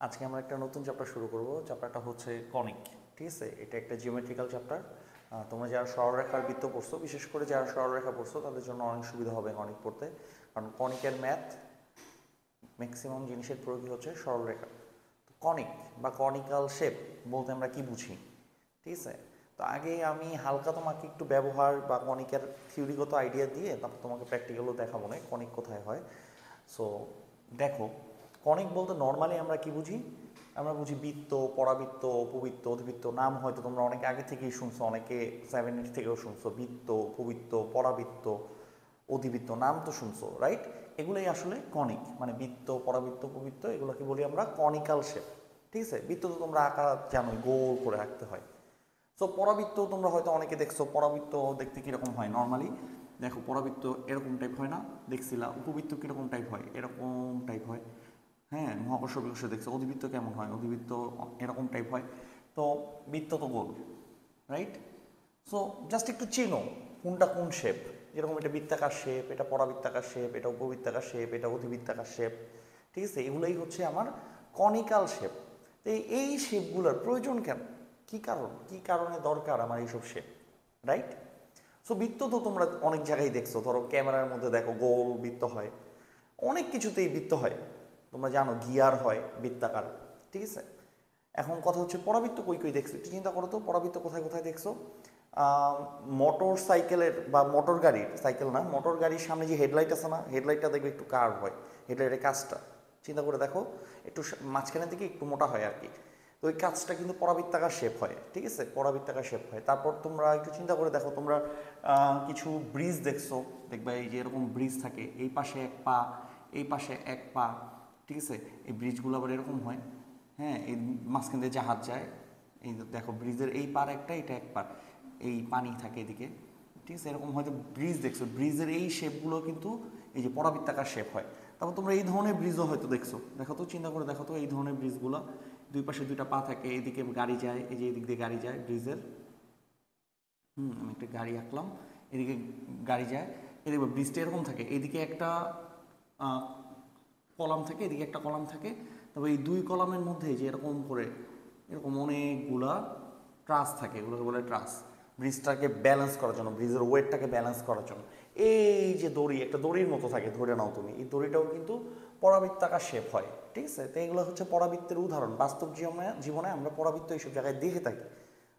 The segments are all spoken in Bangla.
আজকে আমরা একটা নতুন চ্যাপ্টার শুরু করব। চ্যাপ্টারটা হচ্ছে কনিক। ঠিক আছে, এটা একটা জিওমেট্রিক্যাল চ্যাপ্টার। তোমরা যারা সরলরেখার বৃত্ত পড়ছো, বিশেষ করে যারা সরলরেখা পড়ছো তাদের জন্য অনেক সুবিধা হবে কনিক পড়তে, কারণ কনিকের ম্যাথ ম্যাক্সিমাম জিনিসের প্রয়োগই হচ্ছে সরলরেখা। কনিক বা কনিক্যাল শেপ বলতে আমরা কি বুঝি, ঠিক আছে? তো আগে আমি হালকা তোমাকে একটু ব্যবহার বা কনিকের থিওরিগত আইডিয়া দিয়ে তারপর তোমাকে প্র্যাকটিক্যালও দেখাবো না কনিক কোথায় হয়। সো দেখো, কনিক বলতে নর্মালি আমরা কি বুঝি? আমরা বুঝি বৃত্ত, পরাবৃত্ত, উপবৃত্ত, অধিবৃত্ত। নাম হয়তো তোমরা অনেক আগে থেকেই শুনছো, অনেকে 7-8 থেকেও শুনছো। বৃত্ত, উপবৃত্ত, পরাবৃত্ত, অধিবৃত্ত নাম তো শুনছো, রাইট? এগুলোই আসলে কনিক, মানে বৃত্ত, পরাবৃত্ত, উপবৃত্ত, এগুলোকে বলি আমরা কনিক্যাল শেপ। ঠিক আছে, বৃত্ত তো তোমরা আঁকা জানোই, গোল করে আঁকতে হয়। সো পরাবৃত্ত তোমরা হয়তো অনেকে দেখছো। পরাবৃত্ত দেখতে কীরকম হয় নর্মালি? দেখো, পরাবৃত্ত এরকম টাইপ হয় না, দেখছিলা? উপবৃত্ত কীরকম টাইপ হয়? এরকম টাইপ হয়। হ্যাঁ, মহাকর্ষ বিকর্ষ দেখছো। অধিবৃত্ত কেমন হয়? অধিবৃত্ত এরকম টাইপ হয়। তো বৃত্ত তো গোল, রাইট? সো জাস্ট একটু চেনো কোনটা কোন শেপ। যেরকম এটা বৃত্তাকার শেপ, এটা পরাবৃত্তাকার শেপ, এটা উপবৃত্তাকার শেপ, এটা অধিবৃত্তাকার শেপ। ঠিক আছে, এগুলোই হচ্ছে আমার কনিক্যাল শেপ। তো এই শেপগুলোর প্রয়োজন কেন? কি কারণ, কি কারণে দরকার আমার এইসব শেপ, রাইট? সো বৃত্ত তো তোমরা অনেক জায়গায় দেখছো। ধরো ক্যামেরার মধ্যে দেখো গোল বৃত্ত হয়, অনেক কিছুতেই বৃত্ত হয়। তোমরা জানো গিয়ার হয় বৃত্তাকার, ঠিক আছে? এখন কথা হচ্ছে পরাবৃত্ত কই কই দেখছো, একটু চিন্তা করো তো, পরাবৃত্ত কোথায় কোথায় দেখছো? মোটর সাইকেলের বা মোটর গাড়ির, সাইকেল না, মোটর গাড়ির সামনে যে হেডলাইট আছে না, হেডলাইটটা দেখবে একটু কার্ভ হয়। হেডলাইটের কাজটা চিন্তা করে দেখো, একটু মাঝখানের দিকে একটু মোটা হয় আর কি। তো ওই কাজটা কিন্তু পরাবৃত্তাকার শেপ হয়, ঠিক আছে? পরাবৃত্তাকার শেপ হয়। তারপর তোমরা একটু চিন্তা করে দেখো, তোমরা কিছু ব্রিজ দেখছো, দেখবে এই যে এরকম ব্রিজ থাকে, এই পাশে এক পা, এই পাশে এক পা, ঠিক আছে? এই ব্রিজগুলো আবার এরকম হয়। হ্যাঁ, এই মাঝখান দিয়ে জাহাজ যায়। এই দেখো, ব্রিজের এই পার একটা, এটা এক পার, এই পানি থাকে এদিকে, ঠিক আছে? এরকম হয়তো ব্রিজ দেখছো। ব্রিজের এই শেপগুলো কিন্তু এই যে পরাবৃত্তাকার শেপ হয়। তারপর তোমরা এই ধরনের ব্রিজও হয়তো দেখছো। দেখো তো, চিন্তা করে দেখো তো, এই ধরনের ব্রিজগুলো দুই পাশে দুইটা পা থাকে, এদিকে গাড়ি যায়, এই যে এদিক দিয়ে গাড়ি যায় ব্রিজের। আমি একটা গাড়ি আঁকলাম, এদিকে গাড়ি যায়। এদিকে ব্রিজটা এরকম থাকে, এদিকে একটা কলাম থাকে, এদিকে একটা কলাম থাকে। তবে এই দুই কলামের মধ্যে যে এরকম করে এরকম অনেকগুলা ট্রাস থাকে, এগুলোকে বলে ট্রাস। ব্রিজটাকে ব্যালেন্স করার জন্য, ব্রিজের ওয়েটটাকে ব্যালেন্স করার জন্য এই যে দড়ি, একটা দড়ির মতো থাকে, ধরে নাও তুমি, এই দড়িটাও কিন্তু পরাবৃত্তাকার শেপ হয়, ঠিক আছে? তো এগুলো হচ্ছে পরাবৃত্তের উদাহরণ। বাস্তব জীবনে জীবনে আমরা পরাবৃত্ত এইসব জায়গায় দেখে থাকি।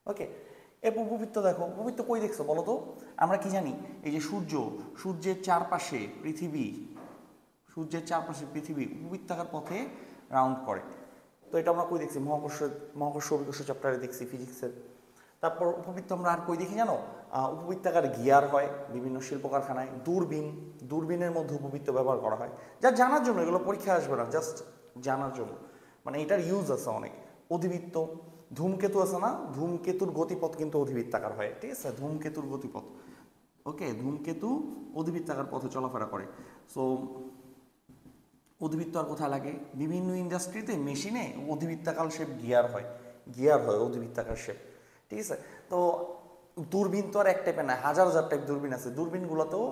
ওকে, এ উপবৃত্ত দেখো, উপবৃত্ত কই দেখছো বলো তো? আমরা কি জানি, এই যে সূর্য, সূর্যের চারপাশে পৃথিবী, সূর্যের চারপাশে পৃথিবী উপবৃত্তাকার পথে রাউন্ড করে। তো এটা আমরা কই দেখছি? মহাকর্ষ অভিকর্ষ চ্যাপ্টারে দেখছি, ফিজিক্সের। তারপর উপবৃত্ত আমরা আর কই দেখি জানো? উপবৃত্তাকার গিয়ার হয় বিভিন্ন শিল্প কারখানায়। দূরবীন, দূরবীনের মধ্যে উপবৃত্ত ব্যবহার করা হয়, যা জানার জন্য, এগুলো পরীক্ষায় আসবে না, জাস্ট জানার জন্য, মানে এটার ইউজ আছে অনেক। অধিবৃত্ত, ধূমকেতু আছে না, ধূমকেতুর গতিপথ কিন্তু অধিবৃত্তাকার হয়, ঠিক আছে? ধূমকেতুর গতিপথ, ওকে, ধূমকেতু অধিবৃত্তাকার পথে চলাফেরা করে। সো অধিবৃত্ত আর কোথায় লাগে? বিভিন্ন ইন্ডাস্ট্রিতে মেশিনে অধিবৃত্তাকার শেপ গিয়ার হয়, গিয়ার হয় অধিবৃত্তাকার শেপ, ঠিক আছে? তো দূরবীন তো আর এক টাইপের না, হাজার হাজার টাইপ দূরবীন আছে। দূরবীনগুলোতেও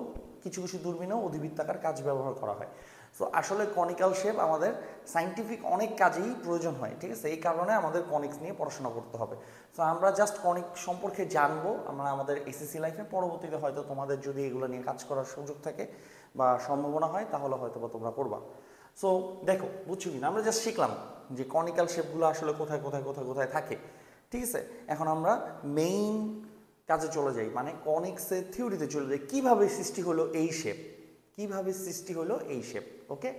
কিছু কিছু দূরবীনেও অধিবৃত্তাকার কাজ ব্যবহার করা হয়। সো আসলে কনিক্যাল শেপ আমাদের সাইন্টিফিক অনেক কাজেই প্রয়োজন হয়, ঠিক আছে? এই কারণে আমাদের কনিক্স নিয়ে পড়াশোনা করতে হবে। সো আমরা জাস্ট কনিক সম্পর্কে জানবো আমরা আমাদের এসএসসি লাইফে। পরবর্তীতে হয়তো তোমাদের যদি এগুলো নিয়ে কাজ করার সুযোগ থাকে বা সম্ভাবনা হয়, তাহলে হয়তো বা তোমরা করবা। সো দেখো, বুঝছো কিনা, আমরা জাস্ট শিখলাম যে কনিক্যাল শেপগুলো আসলে কোথায় কোথায় কোথায় কোথায় থাকে, ঠিক আছে? এখন আমরা মেইন কাজে চলে যাই, মানে কনিক্সের থিওরিতে চলে যাই। কিভাবে সৃষ্টি হলো এই শেপ, কিভাবে সৃষ্টি হলো এই শেপ, ওকে?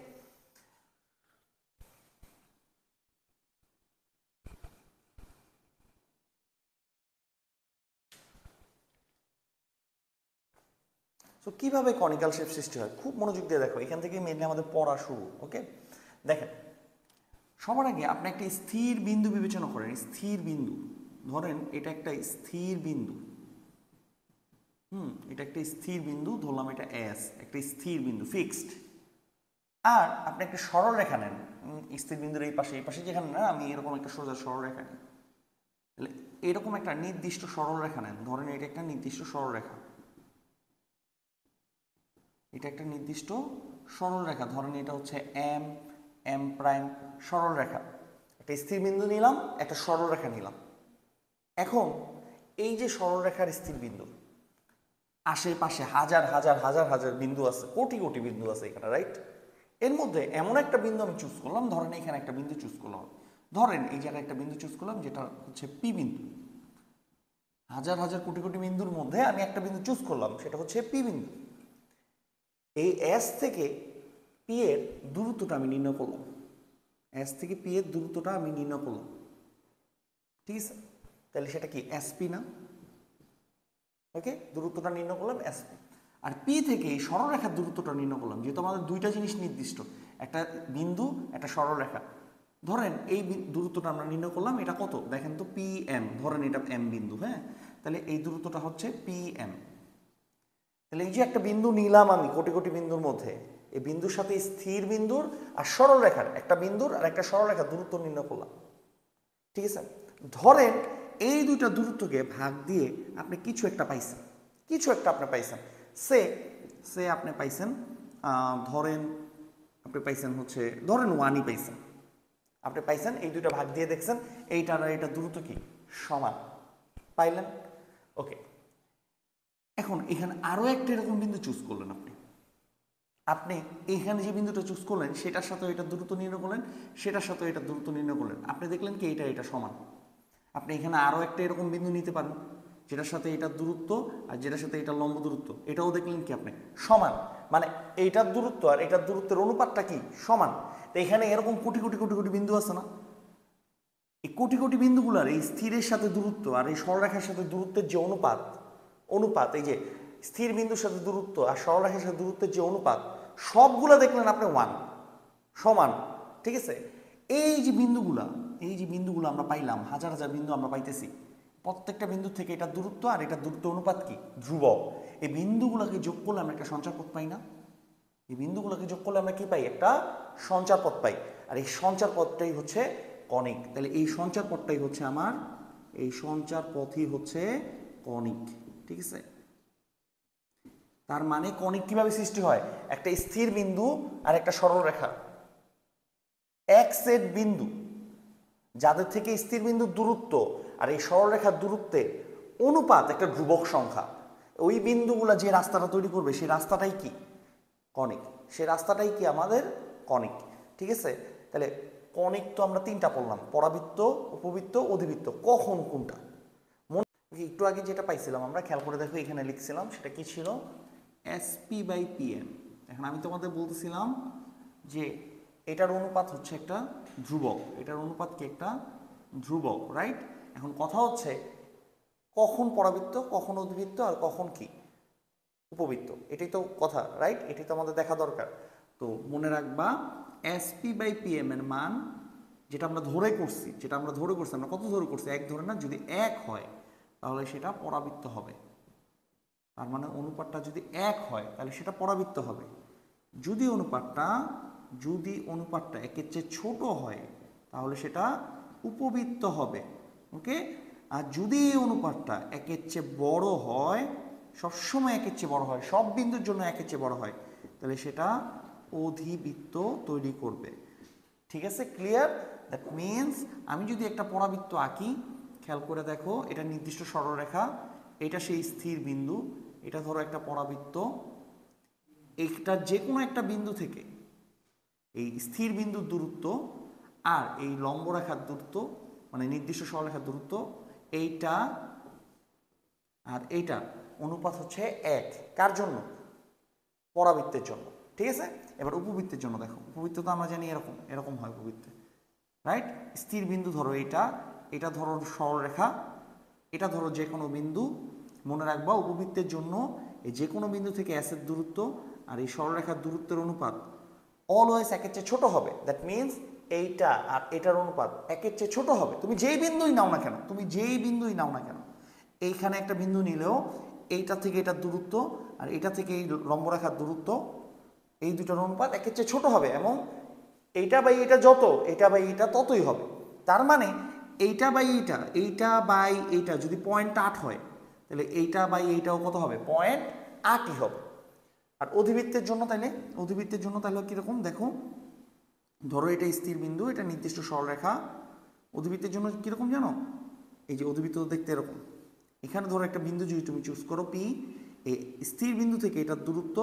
সো কীভাবে কনিক্যাল শেপ সৃষ্টি হয়, খুব মনোযোগ দিয়ে দেখো, এখান থেকে মেনলি আমাদের পড়া শুরু, ওকে? দেখেন, সবার আগে আপনি একটা স্থির বিন্দু বিবেচনা করেন। স্থির বিন্দু, ধরেন এটা একটা স্থির বিন্দু। এটা একটা স্থির বিন্দু, ধরলাম এটা এস, একটা স্থির বিন্দু, ফিক্সড। আর আপনি একটা সরল রেখা নেন, স্থির বিন্দুর এই পাশে যেখানে না, আমি এরকম একটা সোজা সরল রেখা নিই। তাহলে এরকম একটা নির্দিষ্ট সরল রেখা নেন, ধরেন এটা একটা নির্দিষ্ট সরল রেখা, এটা একটা নির্দিষ্ট সরল রেখা, ধরেন এটা হচ্ছে এম, এম প্রাইম, সরল রেখা। একটা স্থির বিন্দু নিলাম, একটা সরলরেখা নিলাম। এখন এই যে সরলরেখার স্থির বিন্দু, আশেপাশে হাজার হাজার হাজার হাজার বিন্দু আছে, কোটি কোটি বিন্দু আছে এখানে, রাইট? এর মধ্যে এমন একটা বিন্দু আমি চুজ করলাম, ধরেন এখানে একটা বিন্দু চুজ করলাম, ধরেন এই জায়গায় একটা বিন্দু চুজ করলাম যেটা হচ্ছে পি বিন্দু। হাজার হাজার কোটি কোটি বিন্দুর মধ্যে আমি একটা বিন্দু চুজ করলাম, সেটা হচ্ছে পি বিন্দু। এই এস থেকে পি এর দূরত্বটা আমি নির্ণয় করলাম, এস থেকে পি এর দূরত্বটা আমি নির্ণয় করলাম, ঠিক আছে? তাহলে সেটা কি এসপি না? ওকে, দূরত্বটা নির্ণয় করলাম এসপি। আর পি থেকে এই সরলরেখার দূরত্বটা নির্ণয় করলাম, যেহেতু আমাদের দুইটা জিনিস নির্দিষ্ট, একটা বিন্দু একটা সরলরেখা। ধরেন এই দূরত্বটা আমরা নির্ণয় করলাম, এটা কত দেখেন তো, পি এম, ধরেন এটা এম বিন্দু, হ্যাঁ? তাহলে এই দূরত্বটা হচ্ছে পি এম। তাহলে এই যে একটা বিন্দু নিলাম আমি কোটি কোটি বিন্দুর মধ্যে, এই বিন্দুর সাথে স্থির বিন্দুর আর সরলরেখার, একটা বিন্দুর আর একটা সরলরেখার দূরত্ব নির্ণয় করলাম, ঠিক আছে? ধরেন এই দুইটা দূরত্বকে ভাগ দিয়ে আপনি কিছু একটা পাইছেন, কিছু একটা আপনি পাইছেন, সে আপনি পাইছেন, ধরেন আপনি পাইছেন হচ্ছে, ধরেন ওয়ানই পাইছেন, আপনি পাইছেন, এই দুইটা ভাগ দিয়ে দেখছেন এইটার আর এইটার দূরত্ব কি সমান, পাইলেন? ওকে, এখন এখানে আরো একটা এরকম বিন্দু চুজ করলেন আপনি এখানে যে বিন্দুটা চুজ করলেন সেটার সাথে এটার দূরত্ব নির্ণয় করলেন, সেটার সাথে এটার দূরত্ব নির্ণয় করলেন, আপনি দেখলেন কি এটা সমান। আপনি এখানে আরো একটা এরকম বিন্দু নিতে পারেন যেটার সাথে এটার দূরত্ব আর যেটার সাথে এটার লম্ব দূরত্ব, এটাও দেখলেন কি আপনি সমান, মানে এইটার দূরত্ব আর এটার দূরত্বের অনুপাতটা কি সমান। তো এখানে এরকম কোটি কোটি কোটি কোটি বিন্দু আছে না, এই কোটি কোটি বিন্দুগুলার এই স্থিরের সাথে দূরত্ব আর এই সরলরেখার সাথে দূরত্বের যে অনুপাত এই যে স্থির বিন্দুর সাথে দূরত্ব আর সরলরেখার সাথে দূরত্বের যে অনুপাত, সবগুলা দেখলেন আপনি ওয়ান, সমান, ঠিক আছে? এই যে বিন্দুগুলো আমরা পাইলাম, হাজার হাজার বিন্দু আমরা পাইতেছি, প্রত্যেকটা বিন্দু থেকে এটার দূরত্ব আর এটার দূরত্ব অনুপাত কি ধ্রুবক। এই বিন্দুগুলোকে যোগ করলে আমরা একটা সঞ্চার পথ পাই না? এই বিন্দুগুলোকে যোগ করলে আমরা কি পাই? একটা সঞ্চার পথ পাই। আর এই সঞ্চার পথটাই হচ্ছে কনিক। তাহলে এই সঞ্চার পথটাই হচ্ছে আমার, এই সঞ্চার পথই হচ্ছে কনিক, ঠিক আছে? তার মানে কনিক কিভাবে সৃষ্টি হয়? একটা স্থির বিন্দু আর একটা সরলরেখা, এক সেট বিন্দু যাদের থেকে স্থির বিন্দুর দূরত্ব আর এই সরলরেখার দূরত্বের অনুপাত একটা ধ্রুবক সংখ্যা, ওই বিন্দুগুলা যে রাস্তাটা তৈরি করবে সেই রাস্তাটাই কি কনিক, সেই রাস্তাটাই কি আমাদের কনিক, ঠিক আছে? তাহলে কনিক তো আমরা তিনটা পড়লাম, পরাবৃত্ত, উপবৃত্ত, অধিবৃত্ত। কখন কোনটা একটু আগে যেটা পাইছিলাম আমরা, খেয়াল করে দেখো এখানে লিখছিলাম, সেটা কি ছিল? SP by PM. এখন আমি তোমাদের বলতেছিলাম যে এটার অনুপাত হচ্ছে একটা ধ্রুবক, এটার অনুপাত কি একটা ধ্রুবক, রাইট? এখন কথা হচ্ছে কখন পরাবৃত্ত, কখন অধিবৃত্ত, আর কখন কি উপবৃত্ত, এটাই তো কথা, রাইট? এটাই তো আমাদের দেখা দরকার। তো মনে রাখবা এসপি বাই পিএম এর মান যেটা আমরা ধরে করছি, আমরা কত ধরে করছি? এক ধরে না, যদি এক হয় তাহলে সেটা পরাবৃত্ত হবে। তার মানে অনুপাতটা যদি এক হয় তাহলে সেটা পরাবৃত্ত হবে। যদি অনুপাতটা একের চেয়ে ছোট হয় তাহলে সেটা উপবৃত্ত হবে, ওকে? আর যদি এই অনুপাতটা একের চেয়ে বড় হয়, সবসময় একের চেয়ে বড় হয়, সব বিন্দুর জন্য একের চেয়ে বড় হয়, তাহলে সেটা অধিবৃত্ত তৈরি করবে, ঠিক আছে? ক্লিয়ার? দ্যাট মিনস আমি যদি একটা পরাবৃত্ত আঁকি, খেয়াল করে দেখো, এটা নির্দিষ্ট সরলরেখা, এটা সেই স্থির বিন্দু, এটা ধরো একটা পরাবৃত্ত, এটা যে কোনো একটা বিন্দু থেকে এই স্থির বিন্দুর দূরত্ব আর এই লম্বরেখার দূরত্ব, মানে নির্দিষ্ট সরলরেখার দূরত্ব, এইটা আর এইটা অনুপাত হচ্ছে এক। কার জন্য? পরাবৃত্তের জন্য, ঠিক আছে? এবার উপবৃত্তের জন্য দেখো, উপবৃত্ত তো আমরা জানি এরকম হয় উপবৃত্তে, রাইট? স্থির বিন্দু ধরো এটা ধরো সরলরেখা, এটা ধরো যে কোনো বিন্দু। মনে রাখবা উপবৃত্তের জন্য এই যে কোনো বিন্দু থেকে এসের দূরত্ব আর এই সরলরেখার দূরত্বের অনুপাত অলওয়েজ একের চেয়ে ছোট হবে। দ্যাট মিনস এইটা আর এটার অনুপাত একের চেয়ে ছোট হবে, তুমি যেই বিন্দুই নাও না কেন। এইখানে একটা বিন্দু নিলেও এইটা থেকে এটার দূরত্ব আর এটা থেকে এই লম্বরেখার দূরত্ব, এই দুটোর অনুপাত একের চেয়ে ছোট হবে, এবং এইটা বাই এটা ততই হবে। তার মানে এইটা বাই এইটা যদি 0.8 হয় তাহলে এইটা বাই এইটাও কত হবে? 0.8ই হবে। আর অধিবৃত্তের জন্য তাহলে কিরকম দেখো, ধরো এটা স্থির বিন্দু, এটা নির্দিষ্ট সরলরেখা, অধিবৃত্তের জন্য কীরকম জানো, এই যে অধিবৃত্ত দেখতে এরকম, এখানে ধরো একটা বিন্দু যদি তুমি চুজ করো পি, এই স্থির বিন্দু থেকে এটার দূরত্ব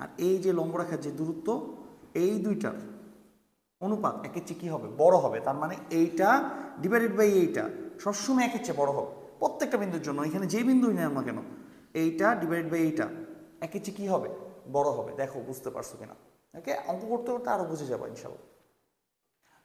আর এই যে লম্বরেখার যে দূরত্ব, এই দুইটার অনুপাত একের চেয়ে কী হবে, বড় হবে। তার মানে এইটা ডিভাইডেড বাই এইটা সবসময় একের চেয়ে বড় হবে প্রত্যেকটা বিন্দুর জন্য, এখানে যে বিন্দুই নেয় না কেন, এইটা ডিভাইডেড বাই এইটা একের চেয়ে কী হবে, বড় হবে। দেখো বুঝতে পারছো কিনা? ওকে, অঙ্ক করতে করতে আরও বুঝে যাবো ইনশাল্লাহ।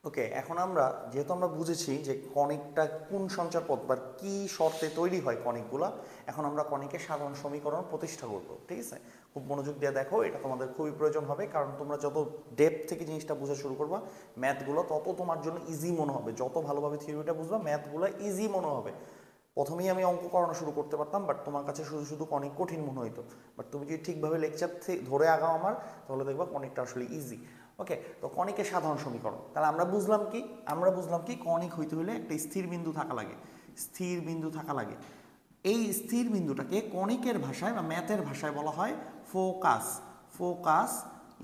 ওকে, এখন আমরা যেহেতু আমরা বুঝেছি যে কণিকটা কোন সঞ্চারপথ বা কী শর্তে তৈরি হয় কণিকগুলা, এখন আমরা কণিকের সাধারণ সমীকরণ প্রতিষ্ঠা করবো। ঠিক আছে, খুব মনোযোগ দিয়ে দেখো, এটা তোমাদের খুবই প্রয়োজন হবে, কারণ তোমরা যত ডেপথ থেকে জিনিসটা বোঝা শুরু করবা ম্যাথগুলো তত তোমার জন্য ইজি মনে হবে। যত ভালোভাবে থিওরিটা বুঝবা ম্যাথগুলো ইজি মনে হবে। প্রথমেই আমি অঙ্ক করানো শুরু করতে পারতাম, বাট তোমার কাছে শুধু শুধু কণিক কঠিন মনে হইতো। বাট তুমি যদি ঠিকভাবে লেকচার ধরে আগাও আমার, তাহলে দেখবা কণিকটা আসলে ইজি। ওকে, তো কণিকের সাধারণ সমীকরণ তাহলে আমরা বুঝলাম কি কণিক হইতে হলে একটা স্থির বিন্দু থাকা লাগে, স্থির বিন্দু থাকা লাগে। এই স্থির বিন্দুটাকে কণিকের ভাষায় বা ম্যাথের ভাষায় বলা হয় ফোকাস। ফোকাস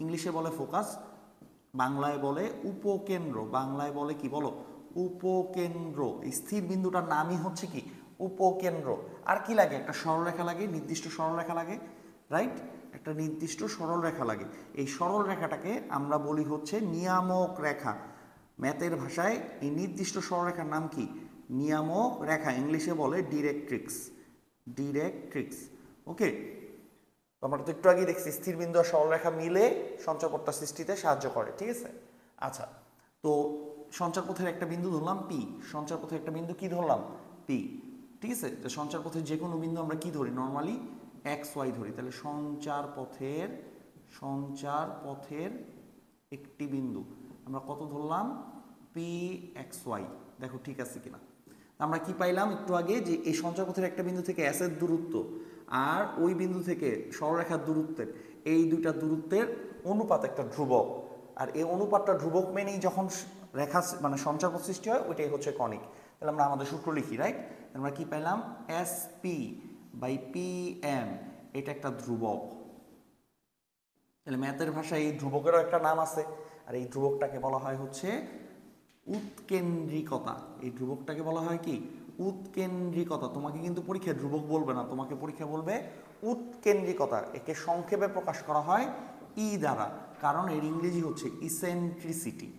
ইংলিশে বলে ফোকাস, বাংলায় বলে উপকেন্দ্র। বাংলায় বলে কি বলো, উপকেন্দ্র। এই স্থির বিন্দুটার নামই হচ্ছে কি, উপকেন্দ্র। আর কি লাগে, একটা সরলরেখা লাগে, নির্দিষ্ট সরলরেখা লাগে, রাইট? একটা নির্দিষ্ট সরল রেখা লাগে। এই সরল রেখাটাকে আমরা বলি হচ্ছে নিয়ামক রেখা। ম্যাথের ভাষায় এই নির্দিষ্ট সরলরেখার নাম কি, নিয়ামক রেখা। ইংলিশে বলে ডিরেক্ট্রিক্স, ডিরেক্ট্রিক্স। ওকে, আমরা তো একটু আগে দেখছি স্থির বিন্দু আর সরলরেখা মিলে সঞ্চারপথটা সৃষ্টিতে সাহায্য করে। ঠিক আছে, আচ্ছা, তো সঞ্চারপথের একটা বিন্দু ধরলাম পি, সঞ্চারপথের একটা বিন্দু কি ধরলাম, পি। ঠিক আছে, তো সঞ্চারপথের যে কোনো বিন্দু আমরা কি ধরি, নর্মালি এক্স ওয়াই ধরি। তাহলে সঞ্চারপথের একটি বিন্দু আমরা কত ধরলাম, পি এক্স ওয়াই। দেখো ঠিক আছে কিনা। আমরা কি পাইলাম একটু আগে, যে এই সঞ্চারপথের একটা বিন্দু থেকে এস এর দূরত্ব আর ওই বিন্দু থেকে সরলরেখার দূরত্বের, এই দুইটা দূরত্বের অনুপাত একটা ধ্রুবক। আর এই অনুপাতটা ধ্রুবক মেনেই যখন রেখা মানে সঞ্চারপথ সৃষ্টি হয়, ওইটাই হচ্ছে কণিক। তাহলে আমরা আমাদের সূত্র লিখি, রাইট? আমরা কি পাইলাম, S P by P M, এটা একটা ধ্রুবক। তাহলে ম্যাথের ভাষায় এই ধ্রুবকেরও একটা নাম আছে, আর এই ধ্রুবকটাকে বলা হয় হচ্ছে উৎকেন্দ্রিকতা। এই ধ্রুবকটাকে বলা হয় কি, উৎকেন্দ্রিকতা। তোমাকে কিন্তু পরীক্ষায় ধ্রুবক বলবে না, তোমাকে পরীক্ষা বলবে উৎকেন্দ্রিকতা। একে সংক্ষেপে প্রকাশ করা হয় ই দ্বারা, কারণ এর ইংরেজি হচ্ছে ইসেন্ট্রিসিটি,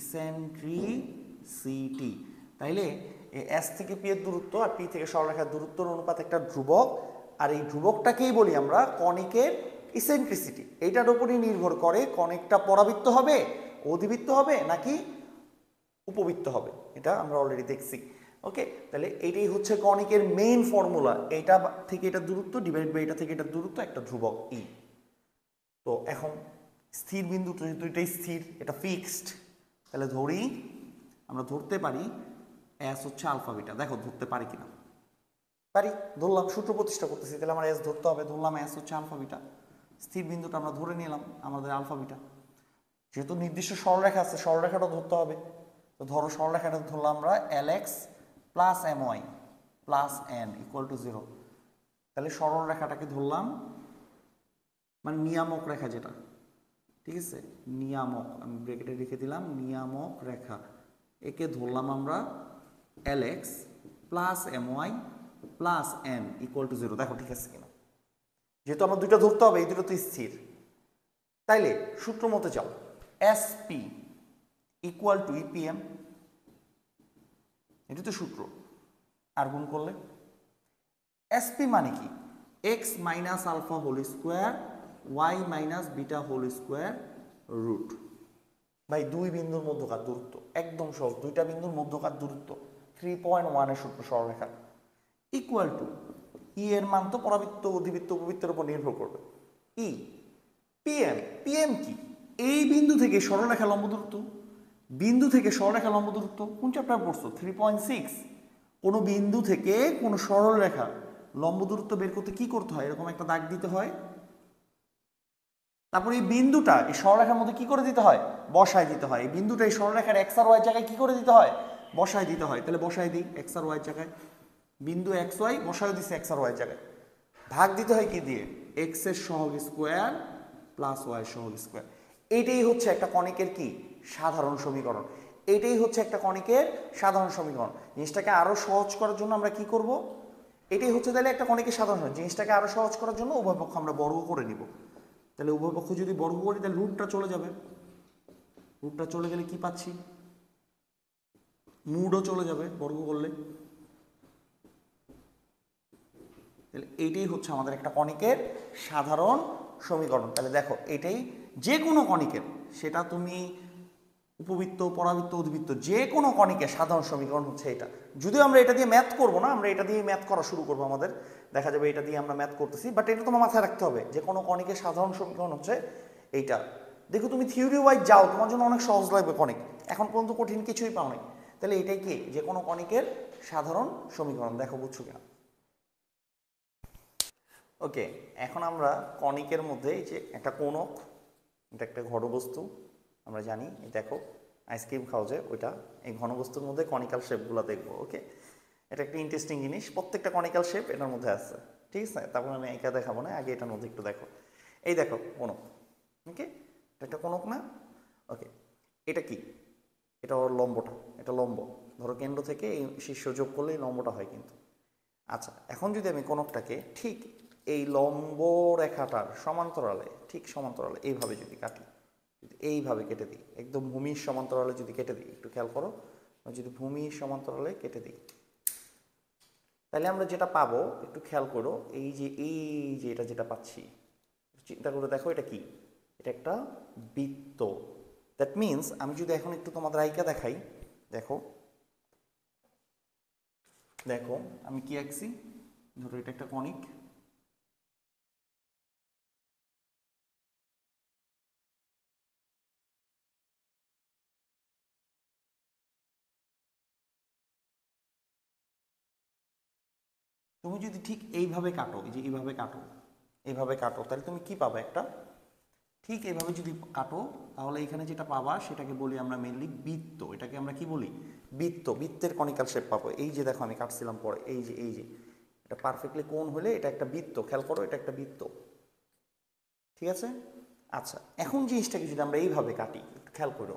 ইসেন্ট্রিসিটি। তাইলে এস থেকে পি এর দূরত্ব আর পি থেকে সরলরেখার দূরত্বের অনুপাত একটা ধ্রুবক, আর এই ধ্রুবকটাকেই বলি আমরা কণিকের ইসেন্ট্রিসিটি। এইটার উপরই নির্ভর করে কণিকটা পরাবৃত্ত হবে, অধিবৃত্ত হবে নাকি উপবৃত্ত হবে। এটা আমরা অলরেডি দেখছি। ওকে, তাহলে এইটাই হচ্ছে কণিকের মেইন ফর্মুলা। এইটা থেকে এটা দূরত্ব ডিভাইড বাই এটা থেকে এটা দূরত্ব, একটা ধ্রুবক ই। তো এখন স্থির বিন্দু যেহেতু এটাই স্থির, এটা ফিক্সড, তাহলে ধরি, আমরা ধরতে পারি এস হচ্ছে আলফা বিটা। দেখো ধরতে পারি কিনা, পারি, ধরলাম। সূত্র প্রতিষ্ঠা করতেছি, তাহলে আমার এস ধরতে হবে। ধরলাম এস হচ্ছে আলফা বিটা, স্থির বিন্দুটা আমরা ধরে নিলাম আমাদের আলফা বিটা। যেহেতু নির্দিষ্ট সরলরেখা আছে, সরলরেখাটা ধরতে হবে। তো ধরো সরলরেখাটা ধরলাম আমরা l x plus m y plus n equal to 0। তাহলে সরলরেখাটাকে ধরলাম, মানে নিয়ামক রেখা যেটা, ঠিক আছে, নিয়ামক, আমি ব্রেকেটে লিখে দিলাম নিয়ামক রেখা। একে ধরলাম আমরা l x plus m y plus n equal to 0। দেখো ঠিক আছে কিনা। যেহেতু আমরা দুইটা ধরতে হবে, এই দুটো তো স্থির, তাইলে সূত্র মতে যাও, S P equal to e PM, এটি তো সূত্র। আর গুণ করলে এসপি মানে কি, x minus alpha whole square y minus beta whole square root. ভাই দুই বিন্দুর মধ্যকার দূরত্ব, একদম সহজ, দুইটা বিন্দুর মধ্যকার দূরত্ব 3.1 এর সূত্র সরলরেখার, ইকুয়াল টু ই এর মান তো পরাবৃত্ত অধিবৃত্ত উপবৃত্তের উপর নির্ভর করবে, ই পিএম। পিএম কি, এই বিন্দু থেকে সরলরেখা লম্ব দূরত্ব, বিন্দু থেকে সরলরেখা লম্ব দূরত্ব কোন চ্যাপ্টার পড়ছো, 3.6। কোনো বিন্দু থেকে কোনো সরলরেখা লম্ব দূরত্ব বের করতে কি করতে হয়, এরকম একটা দাগ দিতে হয়। তারপর এই বিন্দুটা এই সরলরেখার মধ্যে কি করে দিতে হয়, বসায় দিতে হয়। এই বিন্দুটা এই সরলরেখার এক্স আর ওয়াই জায়গায় কি করে দিতে হয়, বসায় দিতে হয়। তাহলে বসায় দিই এক্স আর ওয়াই জায়গায়, বিন্দু এক্স ওয়াই বসায় দিচ্ছে এক্স আর ওয়াই জায়গায়। ভাগ দিতে হয় কি দিয়ে, এক্স এর সহগ স্কোয়ার প্লাস ওয়াই সহগ স্কোয়ার। এটাই হচ্ছে একটা কণিকের কি সাধারণ সমীকরণ। এটাই হচ্ছে একটা কণিকের সাধারণ সমীকরণ। জিনিসটাকে আরো সহজ করার জন্য আমরা কি করব, এটাই হচ্ছে তাহলে একটা কণিকের সাধারণ সমীকরণ। জিনিসটাকে আরো সহজ করার জন্য উভয় পক্ষ আমরা বর্গ করে নিব। তাহলে উভয় পক্ষ যদি বর্গ করি তাহলে রুটটা চলে যাবে, রুটটা চলে গেলে কি পাচ্ছি, মুডও চলে যাবে বর্গ করলে। তাহলে এইটাই হচ্ছে আমাদের একটা কণিকের সাধারণ সমীকরণ। তাহলে দেখো এটাই যে কোনো কণিকের, সেটা তুমি উপবৃত্ত, পরাবৃত্ত, অধিবৃত্ত, যে কোনো কণিকের সাধারণ সমীকরণ হচ্ছে এটা। যদিও আমরা এটা দিয়ে ম্যাথ করব না, আমরা এটা দিয়ে ম্যাথ করা শুরু করবো, আমাদের দেখা যাবে এটা দিয়ে আমরা ম্যাথ করতেছি, বাট এটা তোমার মাথায় রাখতে হবে যে কোনো কণিকের সাধারণ সমীকরণ হচ্ছে এইটা। দেখো তুমি থিওরি ওয়াইজ যাও, তোমার জন্য অনেক সহজ লাগবে কণিক, এখন পর্যন্ত কঠিন কিছুই পাও নাই। তাহলে এটাই কি, যে কোনো কণিকের সাধারণ সমীকরণ। দেখো বুঝছো কিনা? ওকে, এখন আমরা কণিকের মধ্যে এই যে একটা কোণক, এটা একটা ঘনবস্তু, আমরা জানি। এই দেখো আইসক্রিম খাও যে ওইটা, এই ঘনবস্তুর মধ্যে কনিক্যাল শেপগুলো দেখবো। ওকে, এটা একটা ইন্টারেস্টিং জিনিস, প্রত্যেকটা কনিক্যাল শেপ এটার মধ্যে আছে, ঠিক আছে? তারপর আমি একা দেখাবো না, আগে এটার মধ্যে একটু দেখো। এই দেখো কোণক, ওকে, এটা একটা কোণক না? ওকে, এটা কি, এটা ওর লম্বটা, এটা লম্ব, ধরো কেন্দ্র থেকে এই শীর্ষ যোগ করলে এই লম্বটা হয় কিন্তু। আচ্ছা, এখন যদি আমি কোণকটাকে ঠিক এই লম্ব রেখাটার সমান্তরালে, ঠিক সমান্তরালে এইভাবে যদি কাটি, যদি এইভাবে কেটে দিই, একদম ভূমির সমান্তরালে যদি কেটে দিই, একটু খেয়াল করো, যদি ভূমির সমান্তরালে কেটে দিই, তাহলে আমরা যেটা পাবো একটু খেয়াল করো, এই যে এটা যেটা পাচ্ছি, চিন্তা করে দেখো এটা কি, এটা একটা বৃত্ত। দ্যাট মিনস আমি যদি এখন একটু তোমাদের আইকা দেখাই, দেখো দেখো আমি কি আঁকছি, ধরো এটা একটা কণিক, তুমি যদি ঠিক এইভাবে কাটো, এই যে এইভাবে কাটো, এইভাবে কাটো, তাহলে তুমি কি পাবে, একটা ঠিক এইভাবে যদি কাটো, তাহলে এখানে যেটা পাবা সেটাকে বলি আমরা মেইনলি বৃত্ত। এটাকে আমরা কি বলি, বৃত্ত, বৃত্তের কনিক্যাল শেপ পাবো। এই যে দেখো আমি কাটছিলাম পরে, এই যে এটা পারফেক্টলি কোণ হলে এটা একটা বৃত্ত, খেয়াল করো এটা একটা বৃত্ত, ঠিক আছে? আচ্ছা, এখন জিনিসটাকে যদি আমরা এইভাবে কাটি, একটু খেয়াল করো,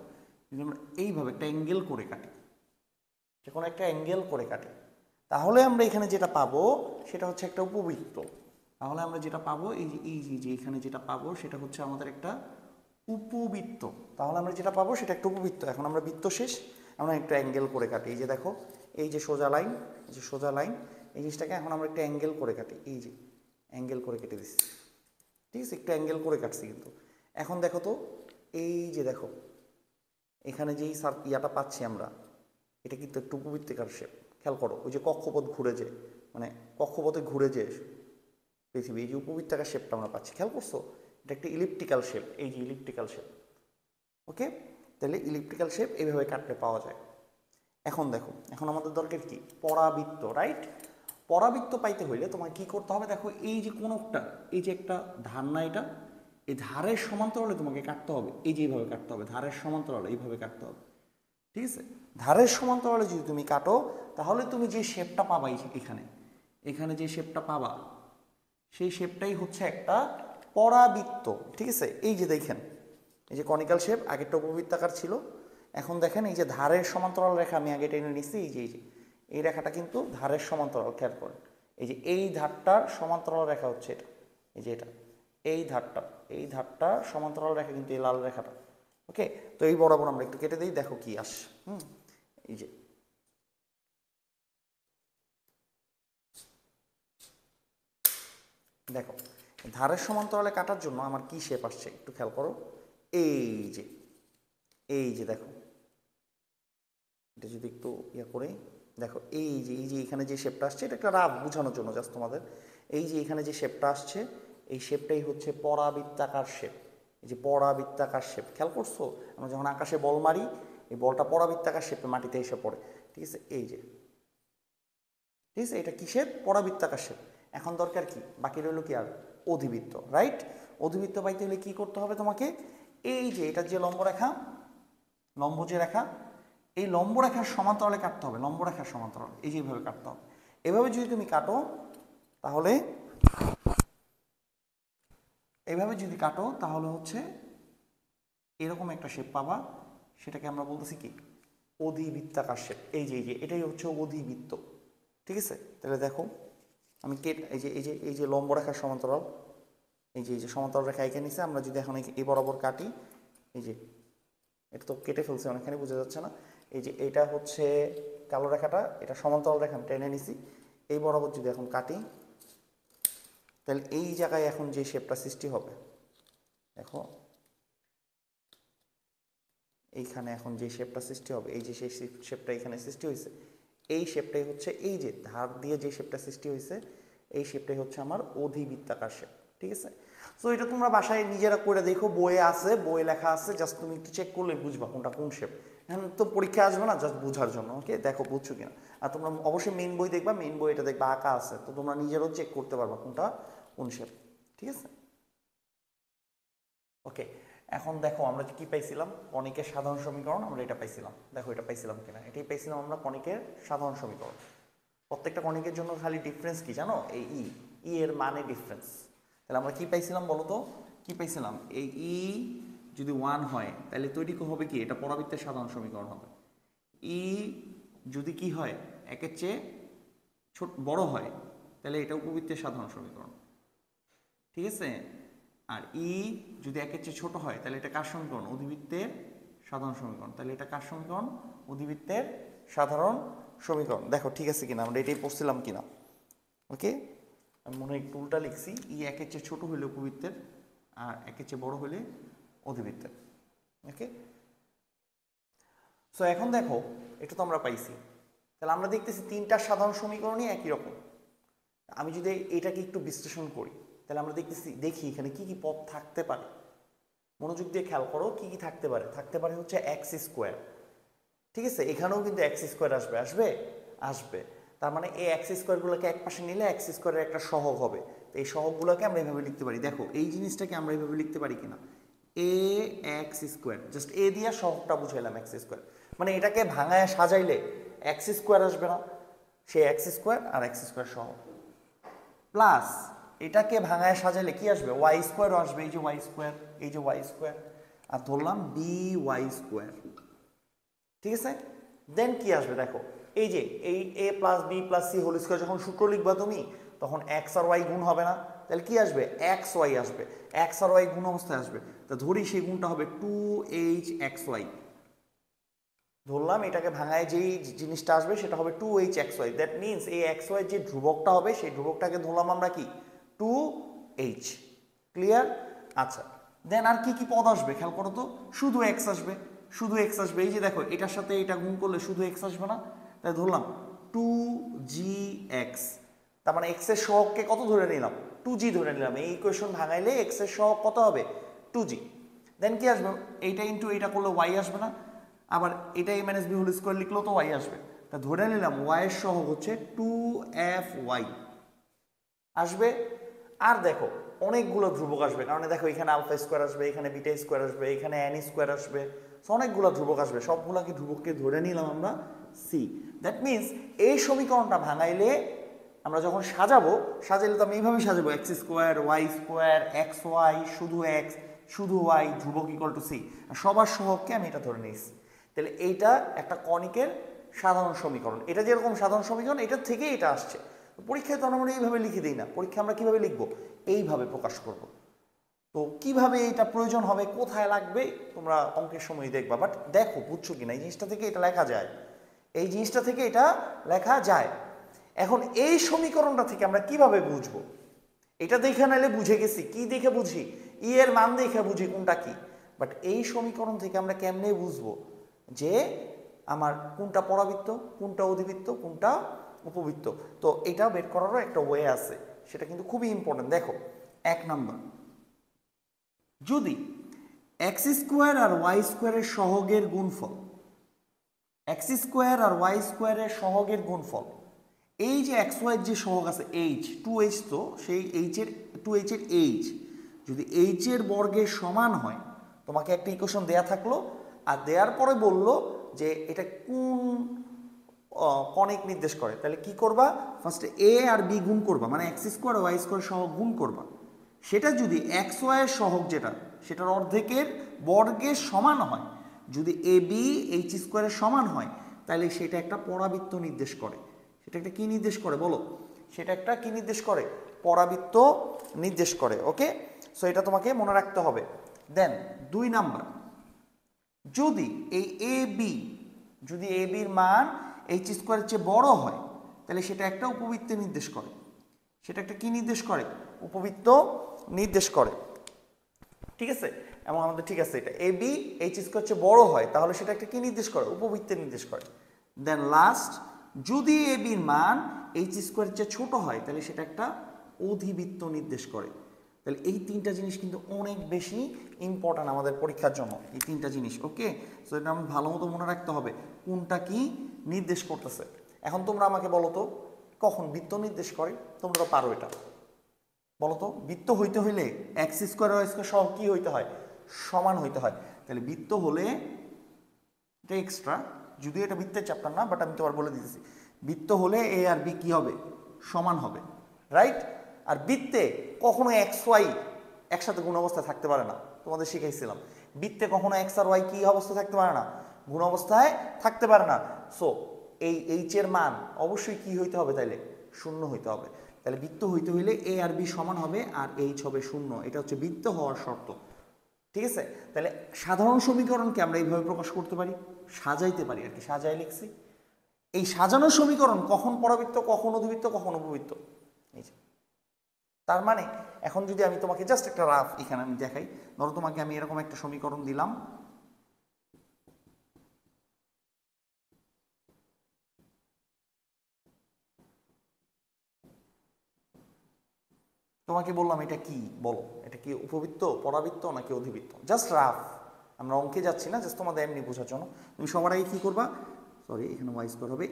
যদি আমরা এইভাবে একটা অ্যাঙ্গেল করে কাটি, যে কোনো একটা অ্যাঙ্গেল করে কাটি, তাহলে আমরা এখানে যেটা পাবো সেটা হচ্ছে একটা উপবৃত্ত। তাহলে আমরা যেটা পাবো এই যে এখানে যেটা পাবো সেটা হচ্ছে আমাদের একটা উপবৃত্ত। তাহলে আমরা যেটা পাবো সেটা একটা উপবৃত্ত। এখন আমরা বৃত্ত শেষ, আমরা একটা অ্যাঙ্গেল করে কাটি। এই যে দেখো, এই যে সোজা লাইন, এই যে সোজা লাইন, এই জিনিসটাকে এখন আমরা একটা অ্যাঙ্গেল করে কাটি, এই যে অ্যাঙ্গেল করে কেটে দিচ্ছি, ঠিক আছে? একটু অ্যাঙ্গেল করে কাটছি কিন্তু। এখন দেখো তো, এই যে দেখো এখানে যেই ইয়াটা পাচ্ছি আমরা, এটা কিন্তু একটু উপবৃত্তাকার শেপ। খেয়াল করো, ওই যে কক্ষপথ ঘুরে যে, মানে কক্ষপথে ঘুরে যে পৃথিবী, এই যে উপবৃত্তাকার শেপটা আমরা পাচ্ছি, খেয়াল করছো? এটা একটা ইলিপ্টিক্যাল শেপ, এই যে ইলিপ্টিক্যাল শেপ। ওকে, তাহলে ইলিপ্টিক্যাল শেপ এইভাবে কাটলে পাওয়া যায়। এখন দেখো, এখন আমাদের দরকার কি, পরাবৃত্ত, রাইট? পরাবৃত্ত পাইতে হইলে তোমার কি করতে হবে, দেখো এই যে কোণকটা, এই যে একটা ধার না, এটা এই ধারের সমান্তরালে তোমাকে কাটতে হবে, এই যে এইভাবে কাটতে হবে, ধারের সমান্তরালে এইভাবে কাটতে হবে, ঠিক আছে? ধারের সমান্তরালে যদি তুমি কাটো, তাহলে তুমি যে শেপটা পাবা এখানে, এখানে যে শেপটা পাবা, সেই শেপটাই হচ্ছে একটা পরাবৃত্ত, ঠিক আছে? এই যে দেখেন, এই যে কনিক্যাল শেপ, আগেরটা উপবৃত্তাকার ছিল, এখন দেখেন এই যে ধারের সমান্তরাল রেখা আমি আগে টেনে নিচ্ছি, এই যে এই রেখাটা কিন্তু ধারের সমান্তরাল, খেয়াল করেন, এই যে এই ধারটার সমান্তরাল রেখা হচ্ছে এটা, এই যে এটা, এই ধারটা সমান্তরাল রেখা কিন্তু এই লাল রেখাটা। ওকে, তো এই বরাবর আমরা একটু কেটে দিই, দেখো কি আসে। এই যে দেখো, ধারের সমান্তরালে কাটার জন্য আমার কি শেপ আসছে একটু খেয়াল করো, এই যে দেখো, এটা যদি একটু ইয়া করে দেখো, এই যে এখানে যে শেপটা আসছে, এটা একটা রাফ বোঝানোর জন্য জাস্ট তোমাদের, এই যে এখানে যে শেপটা আসছে, এই শেপটাই হচ্ছে পরাবৃত্তাকার শেপ। এই যে পরাবৃত্তাকার শেপ, খেয়াল করছো? আমরা যখন আকাশে বল মারি, এই বলটা পরাবৃত্তাকার শেপে মাটিতে এসে পড়ে, ঠিক আছে? এই যে, ঠিক আছে, এটা কি শেপ, পরাবৃত্তাকার শেপ। এখন দরকার কি, বাকি রইল কি আর, অধিবৃত্ত, রাইট? অধিবৃত্ত পাইতে হলে কি করতে হবে তোমাকে, এই যে এটা যে লম্ব রেখা, লম্ব যে রেখা, এই লম্ব রেখার সমান্তরালে কাটতে হবে, লম্ব রেখার সমান্তরাল, এই যে এইভাবে কাটতে হবে। এভাবে যদি তুমি কাটো, তাহলে এইভাবে যদি কাটো, তাহলে হচ্ছে এরকম একটা শেপ পাবা, সেটাকে আমরা বলতেছি কি, অধিবৃত্তাকার শেপ। এই যে এটাই হচ্ছে অধিবৃত্ত, ঠিক আছে। তাহলে দেখো আমি এই যে লম্ব রেখার সমান্তরাল, এই যে সমান্তরাল রেখা এঁকে নিছে, আমরা যদি এখন এই বরাবর কাটি, এই যে এটা তো কেটে ফেলছে অনেকখানি, বোঝা যাচ্ছে না। এই যে এটা হচ্ছে কালো রেখাটা, এটা সমান্তরাল রেখা আমি টেনে নিছি, এই বরাবর যদি এখন কাটি, তাহলে এই জায়গায় এখন যে শেপটা সৃষ্টি হবে, দেখো এইখানে এখন যে শেপটা সৃষ্টি হবে, এই যে সেই শেপটা এখানে সৃষ্টি হয়েছে, এই শেপটাই হচ্ছে, এই যে ধার দিয়ে যে শেপটা সৃষ্টি হয়েছে, এই শেপটাই হচ্ছে আমার অধিবৃত্তাকার শেপ, ঠিক আছে। সো এটা তোমরা বাসায় নিজেরা করে দেখো, বইয়ে আছে, বইয়ে লেখা আছে, জাস্ট তুমি একটু চেক করলে বুঝবা কোনটা কোন শেপ। এখন তো পরীক্ষা আসবে না, জাস্ট বোঝার জন্য, ওকে। দেখো বুঝছো কিনা। আর তোমরা অবশ্যই মেইন বই দেখবা, মেইন বই এটা দেখবা আঁকা আছে, তো তোমরা নিজেরাও চেক করতে পারবা কোনটা কোন শেপ, ঠিক আছে। ওকে, এখন দেখো আমরা কি পাইছিলাম, কণিকের সাধারণ সমীকরণ, আমরা এটা পাইছিলাম। দেখো এটা পাইছিলাম কিনা, এটাই পাইছিলাম আমরা, কণিকের সাধারণ সমীকরণ। প্রত্যেকটা কণিকের জন্য খালি ডিফারেন্স কি জানো, এই ই এর মানে ডিফারেন্স। তাহলে আমরা কি পাইছিলাম বলো তো, কি পাইছিলাম, এই ই যদি 1 হয় তাহলে তৈরি হবে কি, এটা পরাবৃত্তের সাধারণ সমীকরণ হবে। ই যদি কি হয়, একের চেয়ে বড় হয়, তাহলে এটা উপবৃত্তের সাধারণ সমীকরণ, ঠিক আছে। আর ই যদি একের চেয়ে ছোট হয়, তাহলে এটা কার সমীকরণ, অধিবৃত্তের সাধারণ সমীকরণ। তাহলে এটা কার সমীকরণ, অধিবৃত্তের সাধারণ সমীকরণ। দেখো ঠিক আছে কিনা, আমরা এটাই পড়ছিলাম কিনা। ওকে, আমি মনে হয় একটু উল্টা লিখছি, ই একের চেয়ে ছোট হলে উপবৃত্তের, আর একের চেয়ে বড় হলে অধিবৃত্তের। ওকে, সো এখন দেখো এটা তো আমরা পাইছি, তাহলে আমরা দেখতেছি তিনটা সাধারণ সমীকরণই একই রকম। আমি যদি এটাকে একটু বিশ্লেষণ করি, তাহলে আমরা দেখি এখানে কি কি পদ থাকতে পারে। মনোযোগ দিয়ে খেয়াল করো, কি কি থাকতে পারে। থাকতে পারে হচ্ছে এক্স স্কোয়ার, ঠিক আছে। এখানেও কিন্তু এক্স স্কোয়ার আসবে, আসবে। তার মানে এই এক্স স্কোয়ারগুলোকে এক পাশে নিলে এক্স স্কোয়ারের একটা সহগ হবে। তো এই সহগগুলোকে আমরা এইভাবে লিখতে পারি। দেখো এই জিনিসটাকে আমরা এইভাবে লিখতে পারি কিনা, এ এক্স স্কোয়ার, জাস্ট এ দিয়ে সহগটা বুঝাইলাম এক্স স্কোয়ার। মানে এটাকে ভাঙায় সাজাইলে এক্স স্কোয়ার আসবে না, সে এক্স স্কোয়ার আর এক্স স্কোয়ার সহগ, প্লাস এটাকে ভাঙায় সাজাইলে কি আসবে, ওয়াই স্কোয়ারও আসবে, এই যে ওয়াই স্কোয়ার, এই যে ওয়াই স্কোয়ার, আর ধরলাম বি ওয়াই স্কোয়ার, ঠিক আছে। দেন কি আসবে দেখো, এই যে এই a plus b plus c whole square, যখন সূত্র লিখবা তুমি তখন এক্স আর ওয়াই গুণ হবে না, তাহলে কি আসবে, এক্স ওয়াই আসবে, এক্স আর ওয়াই গুণ অবস্থায় আসবে। তা ধরি সেই গুণটা হবে 2h xy, ধরলাম এটাকে ভাঙায় যেই জিনিসটা আসবে সেটা হবে 2h xy। দ্যাট মিনস এই xy যে ধ্রুবকটা হবে সেই ধ্রুবকটাকে ধরলাম আমরা কি 2h। ক্লিয়ার? আচ্ছা, দেন আর কি কি পদ আসবে খেয়াল করো তো, শুধু x আসবে, শুধু x আসবে। এই যে দেখো এটার সাথে এটা গুণ করলে শুধু x আসবে না, তাই ধরলাম 2gx। তার মানে x এর সহগকে কত ধরে নিলাম, 2g ধরে নিলাম। এই ইকুয়েশন ভাঙাইলে x এর সহগ কত হবে, 2g। দেন কি আসবে, এইটা ইন্টু এইটা করলে y আসবে না, আবার এটা a minus b whole square লিখলেও তো y আসবে। তা ধরে নিলাম y এর সহগ হচ্ছে 2fy আসবে। আর দেখো অনেকগুলো ধ্রুবক আসবে, কারণ দেখো এখানে আলফা স্কোয়ার আসবে, এখানে বিটা স্কোয়ার আসবে, এখানে n স্কোয়ার আসবে, সো অনেকগুলো ধ্রুবক আসবে। সবগুলোকে ধ্রুবককে ধরে নিলাম আমরা সি। দ্যাট মিনস এই সমীকরণটা ভাঙাইলে আমরা যখন সাজাইলে তো আমি এইভাবে সাজাবো, x square y square x y, শুধু এক্স শুধু ওয়াই, ধ্রুবক ইকুয়াল টু সি, সবার সহগকে আমি এটা ধরে নিয়েছি। তাহলে এইটা একটা কণিকের সাধারণ সমীকরণ। এটা যেরকম সাধারণ সমীকরণ, এটার থেকে এটা আসছে। পরীক্ষায় তো আমরা এইভাবে লিখে দিই না, পরীক্ষা আমরা কিভাবে লিখবো, এইভাবে প্রকাশ করব। তো কিভাবে এটা প্রয়োজন হবে, কোথায় লাগবে, তোমরা অঙ্কের সময় দেখবা। বাট দেখো বুঝছো কিনা, এই জিনিসটা থেকে এটা লেখা যায়, এই জিনিসটা থেকে এটা লেখা যায়। এখন এই সমীকরণটা থেকে আমরা কিভাবে বুঝবো, এটা দেখে নাইলে বুঝে গেছি, কি দেখে বুঝি, ই এর মান দেখে বুঝি কোনটা কি। বাট এই সমীকরণ থেকে আমরা কেমনে বুঝবো যে আমার কোনটা পরাবৃত্ত, কোনটা অধিবৃত্ত, কোনটা উপবৃত্ত। তো এটা বের করারও একটা ওয়ে আছে, সেটা কিন্তু খুবই ইম্পর্টেন্ট। দেখো 1 নাম্বার, যদি এক্স স্কোয়ার আর ওয়াই স্কোয়ারের সহগের গুণফল, এক্স স্কোয়ার আর ওয়াই স্কোয়ারের সহগের গুণফল, এই যে এক্স ওয়াইয়ের যে সহগ আছে এইচ, 2h, তো সেই এইচের 2h এর এইচ যদি এইচ এর বর্গের সমান হয়, তোমাকে একটা ইকুয়েশন দেয়া থাকলো আর দেওয়ার পরে বললো যে এটা কোন কণিক নির্দেশ করে, তাহলে কি করবা, ফার্স্টে এ আর বি গুণ করবা, মানে এক্স স্কোয়ার ওয়াই স্কোয়ার সহগ গুণ করবা। সেটা যদি এক্স ওয়াইয়ের সহগ যেটা, সেটার অর্ধেকের বর্গের সমান হয়, যদি এ বি এইচ স্কোয়ারের সমান হয় তাহলে সেটা একটা পরাবৃত্ত নির্দেশ করে। সেটা একটা কি নির্দেশ করে বলো? সেটা একটা কি নির্দেশ করে? পরাবৃত্ত নির্দেশ করে। ওকে, সো এটা তোমাকে মনে রাখতে হবে। দেন 2 নাম্বার, যদি এই এ বি, যদি এ বির মান এইচ স্কোয়ারের চেয়ে বড় হয় তাহলে সেটা একটা উপবৃত্ত নির্দেশ করে। সেটা একটা কি নির্দেশ করে? উপবৃত্ত নির্দেশ করে। ঠিক আছে, এবং আমাদের ঠিক আছে এটা এ বি এইচ স্কোয়ার চেয়ে বড় হয় তাহলে সেটা একটা কি নির্দেশ করে? উপবৃত্তের নির্দেশ করে। দেন লাস্ট, যদি এ বির মান এইচ স্কোয়ারের চেয়ে ছোট হয় তাহলে সেটা একটা অধিবৃত্ত নির্দেশ করে। তাহলে এই 3টা জিনিস কিন্তু অনেক বেশি ইম্পর্ট্যান্ট আমাদের পরীক্ষার জন্য, এই 3টা জিনিস। ওকে, সো এটা আমি ভালো মতো মনে রাখতে হবে কোনটা কি নির্দেশ করতেছে। এখন তোমরা আমাকে বলো তো কখন বৃত্ত নির্দেশ করে? তোমরা তো পারো এটা, বলো তো। বৃত্ত হইতে হইলে এক্স স্কোয়ার ওয়াই স্কোয়ার সহ কি হইতে হয়? সমান হইতে হয়। তাহলে বৃত্ত হলে এটা এক্সট্রা, যদিও এটা বৃত্তের চ্যাপ্টার না, বাট আমি তোমার বলে দিতেছি, বৃত্ত হলে এ আর বি কি হবে? সমান হবে, রাইট? আর বৃত্তে কখনো এক্স ওয়াই একসাথে গুণ অবস্থায় থাকতে পারে না, তোমাদের শিখাইছিলাম। বৃত্তে কখনো এক্স আর ওয়াই কি অবস্থায় থাকতে পারে না? গুণ অবস্থায় থাকতে পারে না। সো এই এইচ এর মান অবশ্যই কি হইতে হবে? তাইলে শূন্য হইতে হবে। তাহলে বৃত্ত হইতে হইলে এ আর বি সমান হবে আর এইচ হবে শূন্য। এটা হচ্ছে বৃত্ত হওয়ার শর্ত। ঠিক আছে, তাহলে সাধারণ সমীকরণকে আমরা এইভাবে প্রকাশ করতে পারি, সাজাইতে পারি আর কি, সাজাই লিখছি। এই সাজানো সমীকরণ কখন পরাবৃত্ত, কখন অধিবৃত্ত, কখন উপবৃত্ত। এই যে তার মানে এখন যদি আমি তোমাকে জাস্ট একটা রাফ এখানে আমি দেখাই, ধরো তোমাকে আমি এরকম একটা সমীকরণ দিলাম, তোমাকে বললাম এটা কি, বলো এটা কি উপবৃত্ত, পরাবৃত্ত নাকি অধিবৃত্ত? জাস্ট রাফ, আমরা অঙ্কে যাচ্ছি না, জাস্ট তোমাদের এমনি বোঝার জন্য। তুমি সবার আগে কি করবা? সরি, এখানে ওয়াই স্কোয়ার হবে,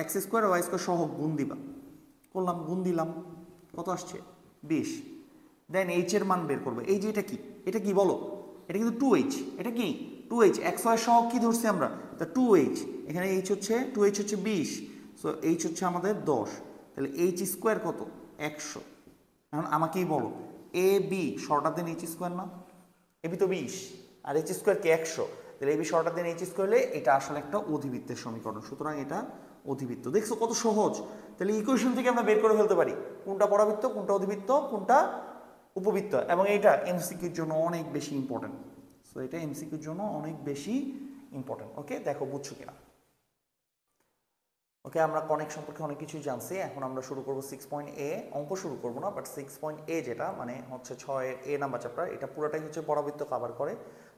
এক্স স্কোয়ার ওয়াই স্কোয়ার সহ গুণ দিবা। করলাম, গুণ দিলাম, কত আসছে? 20। দেন এইচ এর মান বের করবে। এই যে এটা কি, এটা কি বলো? এটা কিন্তু 2h। এটা কি 2h? এক্স ওয়াই সহ কি ধরছি আমরা? তা 2h। এখানে এইচ হচ্ছে 2h হচ্ছে 20, সো এইচ হচ্ছে আমাদের 10। তাহলে এইচ স্কোয়ার কত? 100। এখন আমাকেই বলো, a b shorter than h square না? এ বি তো 20 আর এইচ স্কোয়ার কি 100, তাহলে a b shorter than h square হলে এটা আসলে একটা অধিবৃত্তের সমীকরণ, সুতরাং এটা অধিবৃত্ত। দেখছো কত সহজ? তাহলে ইকুয়েশন থেকে আমরা বের করে ফেলতে পারি কোনটা পরাবৃত্ত, কোনটা অধিবৃত্ত, কোনটা উপবৃত্ত। এবং এটা এমসিকিউর জন্য অনেক বেশি ইম্পর্টেন্ট। সো এটা এমসিকিউর জন্য অনেক বেশি ইম্পর্টেন্ট। ওকে, দেখো বুঝছো কিনা। ওকে, আমরা কনিক সম্পর্কে অনেক কিছুই জানছি। এখন আমরা শুরু করবো 6.a, অঙ্ক শুরু করবো না, বাট 6.a যেটা মানে হচ্ছে 6 নাম্বার চ্যাপ্টার, এটা পুরোটাই হচ্ছে পরাবৃত্ত কভার করে।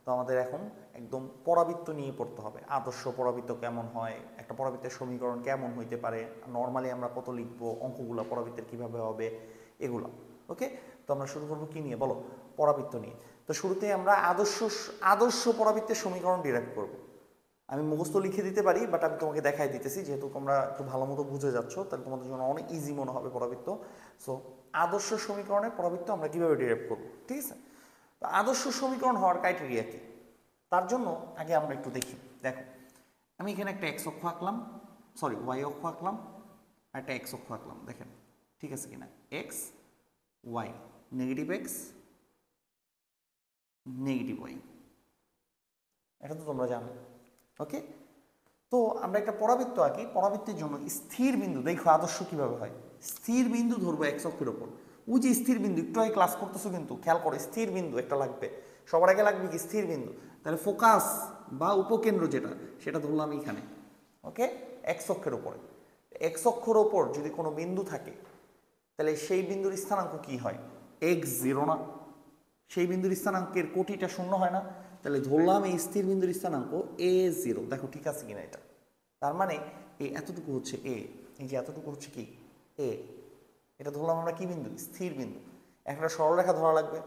তো আমাদের এখন একদম পরাবৃত্ত নিয়ে পড়তে হবে। আদর্শ পরাবৃত্ত কেমন হয়, একটা পরাবৃত্তের সমীকরণ কেমন হইতে পারে, নর্মালি আমরা কত লিখবো, অঙ্কগুলো পরাবৃত্তের কিভাবে হবে, এগুলো। ওকে, তো আমরা শুরু করবো কি নিয়ে বলো? পরাবৃত্ত নিয়ে। তো শুরুতেই আমরা আদর্শ পরাবৃত্তের সমীকরণ ডিরাইভ করবো। আমি মুখস্থ লিখে দিতে পারি, বাট আমি তোমাকে দেখাই দিতেছি, যেহেতু তোমরা একটু ভালো মতো বুঝে যাচ্ছ, তাহলে তোমাদের জন্য অনেক ইজি মনে হবে পরাবৃত্ত। সো আদর্শ সমীকরণের পরাবৃত্ত আমরা কিভাবে ডিরাইভ করবো, ঠিক আছে? তো আদর্শ সমীকরণ হওয়ার ক্রাইটেরিয়া কি, তার জন্য আগে আমরা একটু দেখি। দেখো, আমি এখানে একটা এক্স অক্ষ আঁকলাম, সরি ওয়াই অক্ষ আঁকলাম, আর একটা এক্স অক্ষ আঁকলাম। দেখেন ঠিক আছে কিনা? X y, negative x negative y, এটা তো তোমরা জানো। ওকে, তো আমরা একটা পরাবৃত্ত আঁকি। পরাবৃত্তের জন্য স্থির বিন্দু, দেখো আদর্শ কিভাবে হয়। স্থির বিন্দু ধরবো এক্স অক্ষের ওপর। ওই যে স্থির বিন্দু, একটু আগে ক্লাস করতেছো কিন্তু খেয়াল করো, স্থির বিন্দু একটা লাগবে, সবার আগে লাগবে কি? স্থির বিন্দু। তাহলে ফোকাস বা উপকেন্দ্র যেটা, সেটা ধরলাম এখানে। ওকে, এক্স অক্ষের ওপরে। এক্স অক্ষের ওপর যদি কোনো বিন্দু থাকে তাহলে সেই বিন্দুর স্থানাঙ্ক কি হয়? x0 না? সেই বিন্দুর স্থানাঙ্কের কোটিটা শূন্য হয় না? তাহলে ধরলাম এই স্থির বিন্দুর স্থানাঙ্ক a0। দেখো ঠিক আছে কিনা এটা? তার মানে এই এতটুকু হচ্ছে a, এই যে এতটুকু হচ্ছে কি a। এটা ধরলাম আমরা কি বিন্দু? স্থির বিন্দু। একটা সরলরেখা ধরা লাগবে।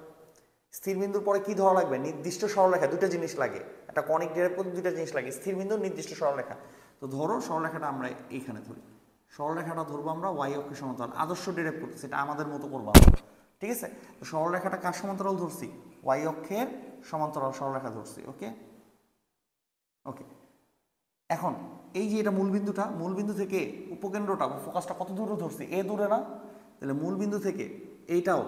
স্থির বিন্দুর পরে কি ধরা লাগবে? নির্দিষ্ট সরলরেখা। দুটো জিনিস লাগে, একটা কনিক ডিরাইভ করতে দুটো জিনিস লাগে, স্থির বিন্দু, নির্দিষ্ট সরলরেখা। তো ধরো সরলরেখাটা আমরা এইখানে ধরি, সরলরেখাটা ধরবো আমরা ওয়াই অক্ষের সমান্তরাল। আদর্শ ডিরাইভ করতে সেটা আমাদের মতো করবো আমরা, ঠিক আছে? তো সরলরেখাটা কার সমান্তরাল ধরছি? ওয়াই অক্ষের সমান্তরাল সরলরেখা ধরছি। ওকে ওকে, এখন এই যে এটা মূলবিন্দুটা, মূলবিন্দু থেকে উপকেন্দ্রটা বা ফোকাসটা কত দূরে ধরছি? এ দূরে না? তাহলে মূলবিন্দু থেকে এইটাও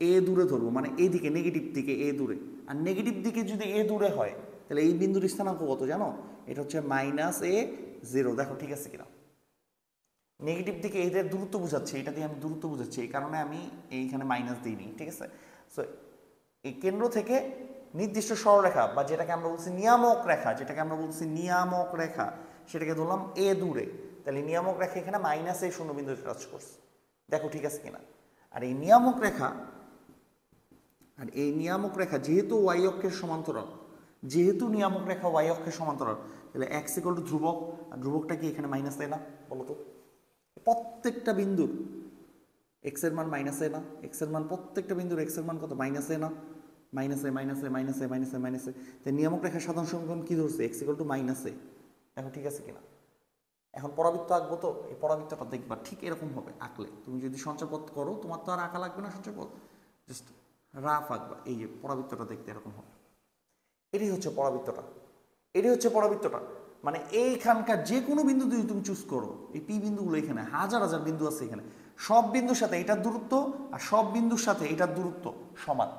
এ দূরে ধরবো, মানে এই দিকে নেগেটিভ দিকে এ দূরে। আর নেগেটিভ দিকে যদি এ দূরে হয় তাহলে এই বিন্দুর স্থানাঙ্ক কত জানো? এটা হচ্ছে -a0। দেখো ঠিক আছে কিনা? নেগেটিভ দিকে এদের দূরত্ব বোঝাচ্ছে, এটা দিয়ে আমি দূরত্ব বোঝাচ্ছি, এই কারণে আমি এইখানে মাইনাস দিইনি, ঠিক আছে? সো এই কেন্দ্র থেকে নির্দিষ্ট সরলরেখা বা যেটাকে আমরা বলছি নিয়ামক রেখা, সেটাকে ধরলাম এ দূরে। তাহলে নিয়ামক রেখা এখানে -a শূন্য বিন্দুতে টাচ করছে। দেখো ঠিক আছে কিনা? আর এই নিয়ামক রেখা যেহেতু ওয়াই অক্ষের সমান্তরাল, তাহলে x = ধ্রুবক, আর ধ্রুবকটা কি এখানে মাইনাস এ না? বলো তো, প্রত্যেকটা বিন্দুর x এর মান মাইনাস এ না? প্রত্যেকটা বিন্দুর x এর মান কত? মাইনাস এ না? মাইনাস এ। তাই নিয়ামক রেখার সাধারণ সমীকরণ কি ধরছে? x = -a। দেখো ঠিক আছে কিনা? এখন পরাবৃত্ত আঁকবো, তো এই পরাবৃত্তটা দেখবা ঠিক এরকম হবে আঁকলে। তুমি যদি সঞ্চারপথ করো, তোমার তো আর আঁকা লাগবে না সঞ্চারপথ, জাস্ট রাফ আঁকবা। এই যে পরাবৃত্তটা দেখতে এরকম হবে। এটাই হচ্ছে পরাবৃত্তটা। মানে এইখানকার যে কোনো বিন্দু যদি তুমি চুজ করো, এই পি বিন্দুগুলো এখানে হাজার হাজার বিন্দু আছে, এখানে সব বিন্দুর সাথে এটার দূরত্ব আর সব বিন্দুর সাথে এটার দূরত্ব সমান।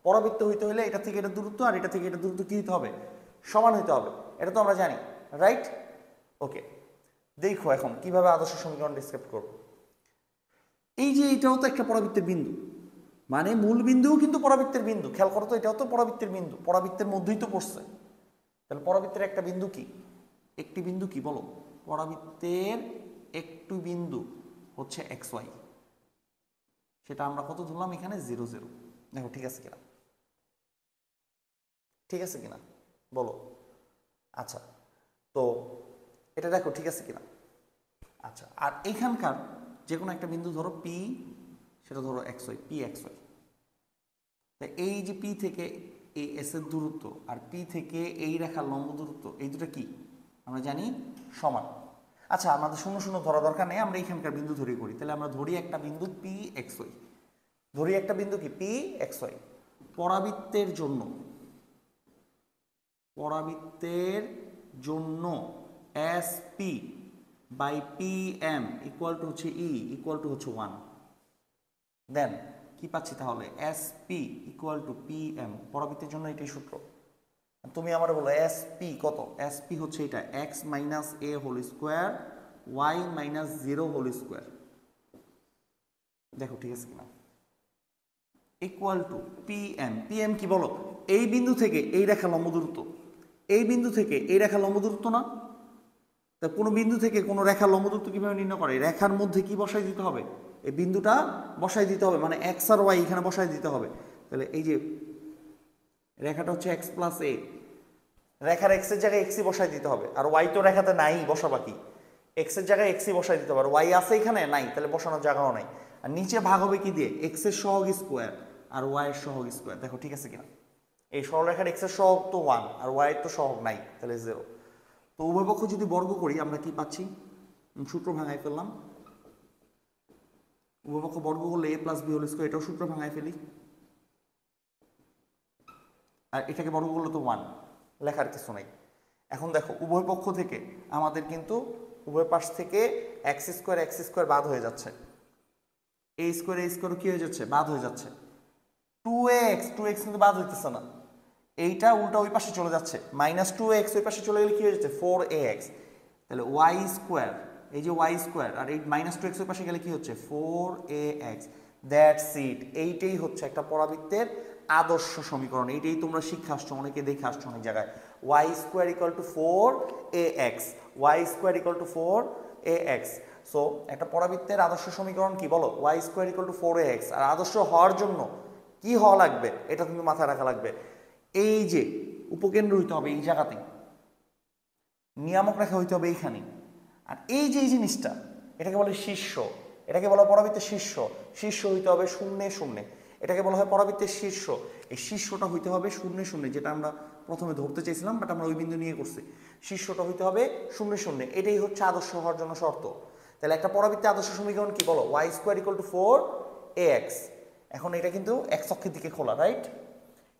পরাবৃত্ত হইতে হলে এটা থেকে এটার দূরত্ব আর এটা থেকে এটার দূরত্ব কি হতে হবে? সমান হইতে হবে। এটা তো আমরা জানি, রাইট? ওকে, দেখো এখন কিভাবে আদর্শ সমীকরণ ডিসক্রাইব করবো। এই যে এটাও তো একটা পরাবৃত্তের বিন্দু, মানে মূল বিন্দুও কিন্তু পরাবৃত্তের বিন্দু। খেয়াল করো তো, এটাও তো পরাবৃত্তের বিন্দু, পরাবৃত্তের মধ্যেই তো পড়ছে। তাহলে পরাবৃত্তের একটা বিন্দু কি? একটি বিন্দু কি বলো? পরাবৃত্তের একটি বিন্দু হচ্ছে xy। সেটা আমরা কত ধরলাম এখানে? 0 0। দেখো ঠিক আছে কিনা? বলো। আচ্ছা, তো এটা দেখো ঠিক আছে কিনা? আচ্ছা, আর এইখানকার যে কোনো একটা বিন্দু ধরো পি, সেটা ধরো xy, pxy। তাই এই যে পি থেকে এই এস এর দূরত্ব আর পি থেকে এই রেখার লম্ব দূরত্ব, এই দুটো কি আমরা জানি? সমান। আচ্ছা, আমাদের শূন্য শূন্য ধরা দরকার নেই, আমরা এইখানকার বিন্দু ধরে করি। তাহলে আমরা ধরি একটা বিন্দু pxy, পরাবৃত্তের জন্য SP by PM equal to হচ্ছে E ইকুয়াল টু হচ্ছে 1। দেন কি পাচ্ছি তাহলে? SP equal to PM। পরাবৃত্তের জন্য এটাই সূত্র। তুমি আমার বলো SP কত? SP হচ্ছে এটা x - a whole square y - 0 whole square. দেখো ঠিক আছে কিনা? Equal to PM। PM কি বলো? এই বিন্দু থেকে এই রেখা লম্ব দূরত্ব, এই বিন্দু থেকে এই রেখা লম্ব দূরত্ব না? তা কোনো বিন্দু থেকে কোনো রেখা লম্ব দূরত্ব কিভাবে নির্ণয় করে? রেখার মধ্যে কি বসাই দিতে হবে? এই বিন্দুটা বসাই দিতে হবে, মানে x আর y এখানে বসাই দিতে হবে। তাহলে এই যে রেখাটা হচ্ছে x + a, রেখার x এর জায়গায় x বসাই দিতে হবে। আর y তো রেখাতে নাই, বসাবা কি? x এর জায়গায় x বসাই দিতে হবে। আর y আছে এখানে নাই, তাহলে বসানোর জায়গাও নাই। আর নিচে ভাগ হবে কি দিয়ে? x এর সহগ স্কোয়ার আর y এর সহগ স্কোয়ার। দেখো ঠিক আছে কিনা? এই সরলরেখার x এর সহগ তো 1 আর y এর তো সহগ নাই, তাহলে 0। তো উভয় পক্ষ যদি বর্গ করি আমরা কি পাচ্ছি? সূত্র ভাঙাই ফেললাম। উভয় পক্ষ বর্গ করলে a + b হোল স্কোয়ার, এটাও সূত্র ভাঙাই ফেলি। আর এটাকে বর্গ করলে তো 1, লেখার কিছু নাই। এখন দেখো উভয় পক্ষ থেকে আমাদের কিন্তু উভয় পাশ থেকে x স্কোয়ার বাদ হয়ে যাচ্ছে, a স্কোয়ার কি হয়ে যাচ্ছে? বাদ হয়ে যাচ্ছে। 2x কিন্তু বাদ হইতেছে না, এইটা উল্টা ওই পাশে চলে যাচ্ছে। -2x ওই পাশে চলে গেলে কি হয়ে যাচ্ছে? 4ax। তাহলে y স্কোয়ার, এই যে y স্কোয়ার আর এই -2x ওই পাশে গেলে কি হচ্ছে? 4ax। That's it. এইটাই হচ্ছে একটা পরাবৃত্তের আদর্শ সমীকরণ। এইটাই তোমরা শিক্ষা আসছো, অনেকে দেখে আসছো অনেক জায়গায়। y square = 4ax, y2 = 4ax। So একটা পরাবৃত্তের আদর্শ সমীকরণ কি বলো? y2 = 4ax। আর আদর্শ হওয়ার জন্য কি হওয়া লাগবে এটা কিন্তু মাথায় রাখা লাগবে। এই যে উপকেন্দ্র হইতে হবে এই জায়গাতে, নিয়ামক রেখা হইতে হবে এইখানে। আর এই যে এই জিনিসটা, এটাকে বলে শীর্ষ, এটাকে বলা পরাবৃত্তের শীর্ষ। শীর্ষ হইতে হবে 0 0, এটাকে বলা হয় পরাবৃত্তের শীর্ষ। এই শীর্ষটা হইতে হবে 0 0, যেটা আমরা প্রথমে ধরতে চাইছিলাম, বাট আমরা ওই বিন্দু নিয়ে করছি। শীর্ষটা হইতে হবে 0 0, এটাই হচ্ছে আদর্শ হওয়ার জন্য শর্ত। তাহলে একটা পরাবৃত্তের আদর্শ সমীকরণ কি বলো? y2 = 4ax। এখন এটা কিন্তু x অক্ষের দিকে খোলা, রাইট?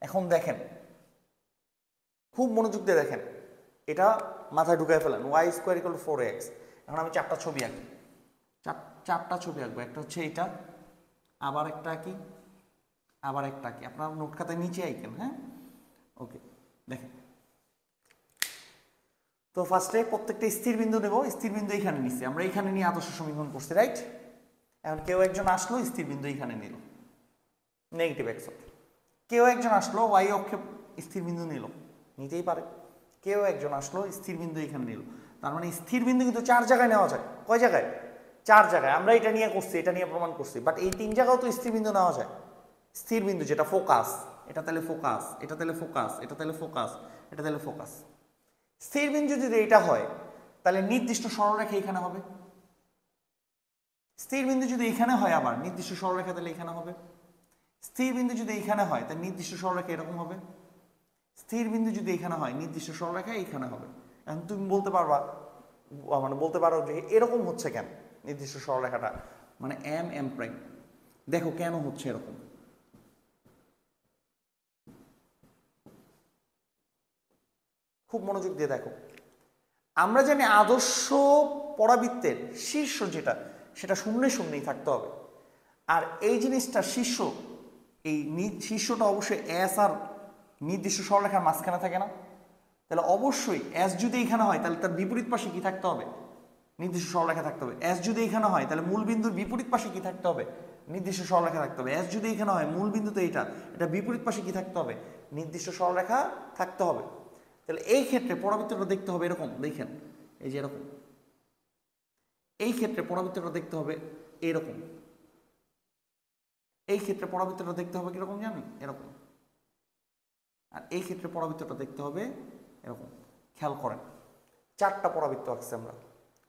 এখন দেখেন, খুব মনোযোগ দিয়ে দেখেন, এটা মাথায় ঢুকায় ফেলেন। y2 = 4ax। এখন আমি চারটা ছবি আঁকি, চারটা ছবি আঁকবো। একটা হচ্ছে এইটা, আবার একটা আঁকি, আবার একটা আঁকি। আপনার নোট খাতায় নিচে আঁকেন, হ্যাঁ? ওকে, দেখেন তো ফার্স্টে প্রত্যেকটা স্থির বিন্দু নেব, স্থির বিন্দু এখানে নিচ্ছি আমরা, এখানে নিয়ে আদর্শ সমীকরণ করছি, রাইট? এখন কেউ একজন আসলো স্থির বিন্দু এখানে নিল নেগেটিভ এক্স অক্ষে, কেউ একজন আসলো ওয়াই অক্ষে স্থির বিন্দু নিল, নিতেই পারে। কেউ একজন আসলো স্থির বিন্দু এখানে নিল, তার মানে স্থির বিন্দু কিন্তু 4 জায়গায় নেওয়া যায়। কয় জায়গায়? 4 জায়গায়। আমরা এটা নিয়ে করছি, এটা নিয়ে প্রমাণ করছি, বাট এই 3 জায়গাও তো স্থির বিন্দু নেওয়া যায়। স্থির বিন্দু যেটা ফোকাস, এটা তাহলে ফোকাস, এটা তাহলে ফোকাস, এটা তাহলে ফোকাস, এটা তাহলে ফোকাস। স্থির বিন্দু যদি এটা হয় তাহলে নির্দিষ্ট সরলরেখা এখানে হবে। স্থির বিন্দু যদি এখানে হয় আবার নির্দিষ্ট সরলরেখা তাহলে এখানে হবে। স্থির বিন্দু যদি এখানে হয় তাহলে নির্দিষ্ট সরলরেখা এরকম হবে। স্থির বিন্দু যদি এখানে হয় নির্দিষ্ট সরলরেখা এখানে হবে। এখন তুমি বলতে পারবা, মানে বলতে পারো যে এরকম হচ্ছে কেন নির্দিষ্ট সরলরেখাটা, মানে এম এম প্রাইম। দেখো কেন হচ্ছে এরকম। খুব মনোযোগ দিয়ে দেখো। আমরা জানি আদর্শ পরাবৃত্তের শীর্ষ যেটা, সেটা শূন্যে শূন্যেই থাকতে হবে। আর এই জিনিসটা শীর্ষ, এই শীর্ষটা অবশ্যই এস আর নির্দিষ্ট সরলরেখার মাঝখানে থাকে না? তাহলে অবশ্যই এস যদি এখানে হয় তাহলে তার বিপরীত পাশে কি থাকতে হবে? নির্দিষ্ট সরলরেখা থাকতে হবে। এস যদি এখানে হয় তাহলে মূল বিন্দুর বিপরীত পাশে কি থাকতে হবে? নির্দিষ্ট সরলরেখা থাকতে হবে। এস যদি এখানে হয় মূল বিন্দু তো এটা বিপরীত পাশে কি থাকতে হবে? নির্দিষ্ট সরলরেখা থাকতে হবে। তাহলে এই ক্ষেত্রে পরাবৃত্তটা দেখতে হবে এরকম, দেখেন এই যে এরকম। এই ক্ষেত্রে পরাবৃত্তটা দেখতে হবে এরকম। এই ক্ষেত্রে পরাবৃত্তটা দেখতে হবে কিরকম জানেন? এরকম। আর এই ক্ষেত্রে পরাবৃত্তটা দেখতে হবে এরকম। খেয়াল করেন 4টা পরাবৃত্ত আঁকছি আমরা,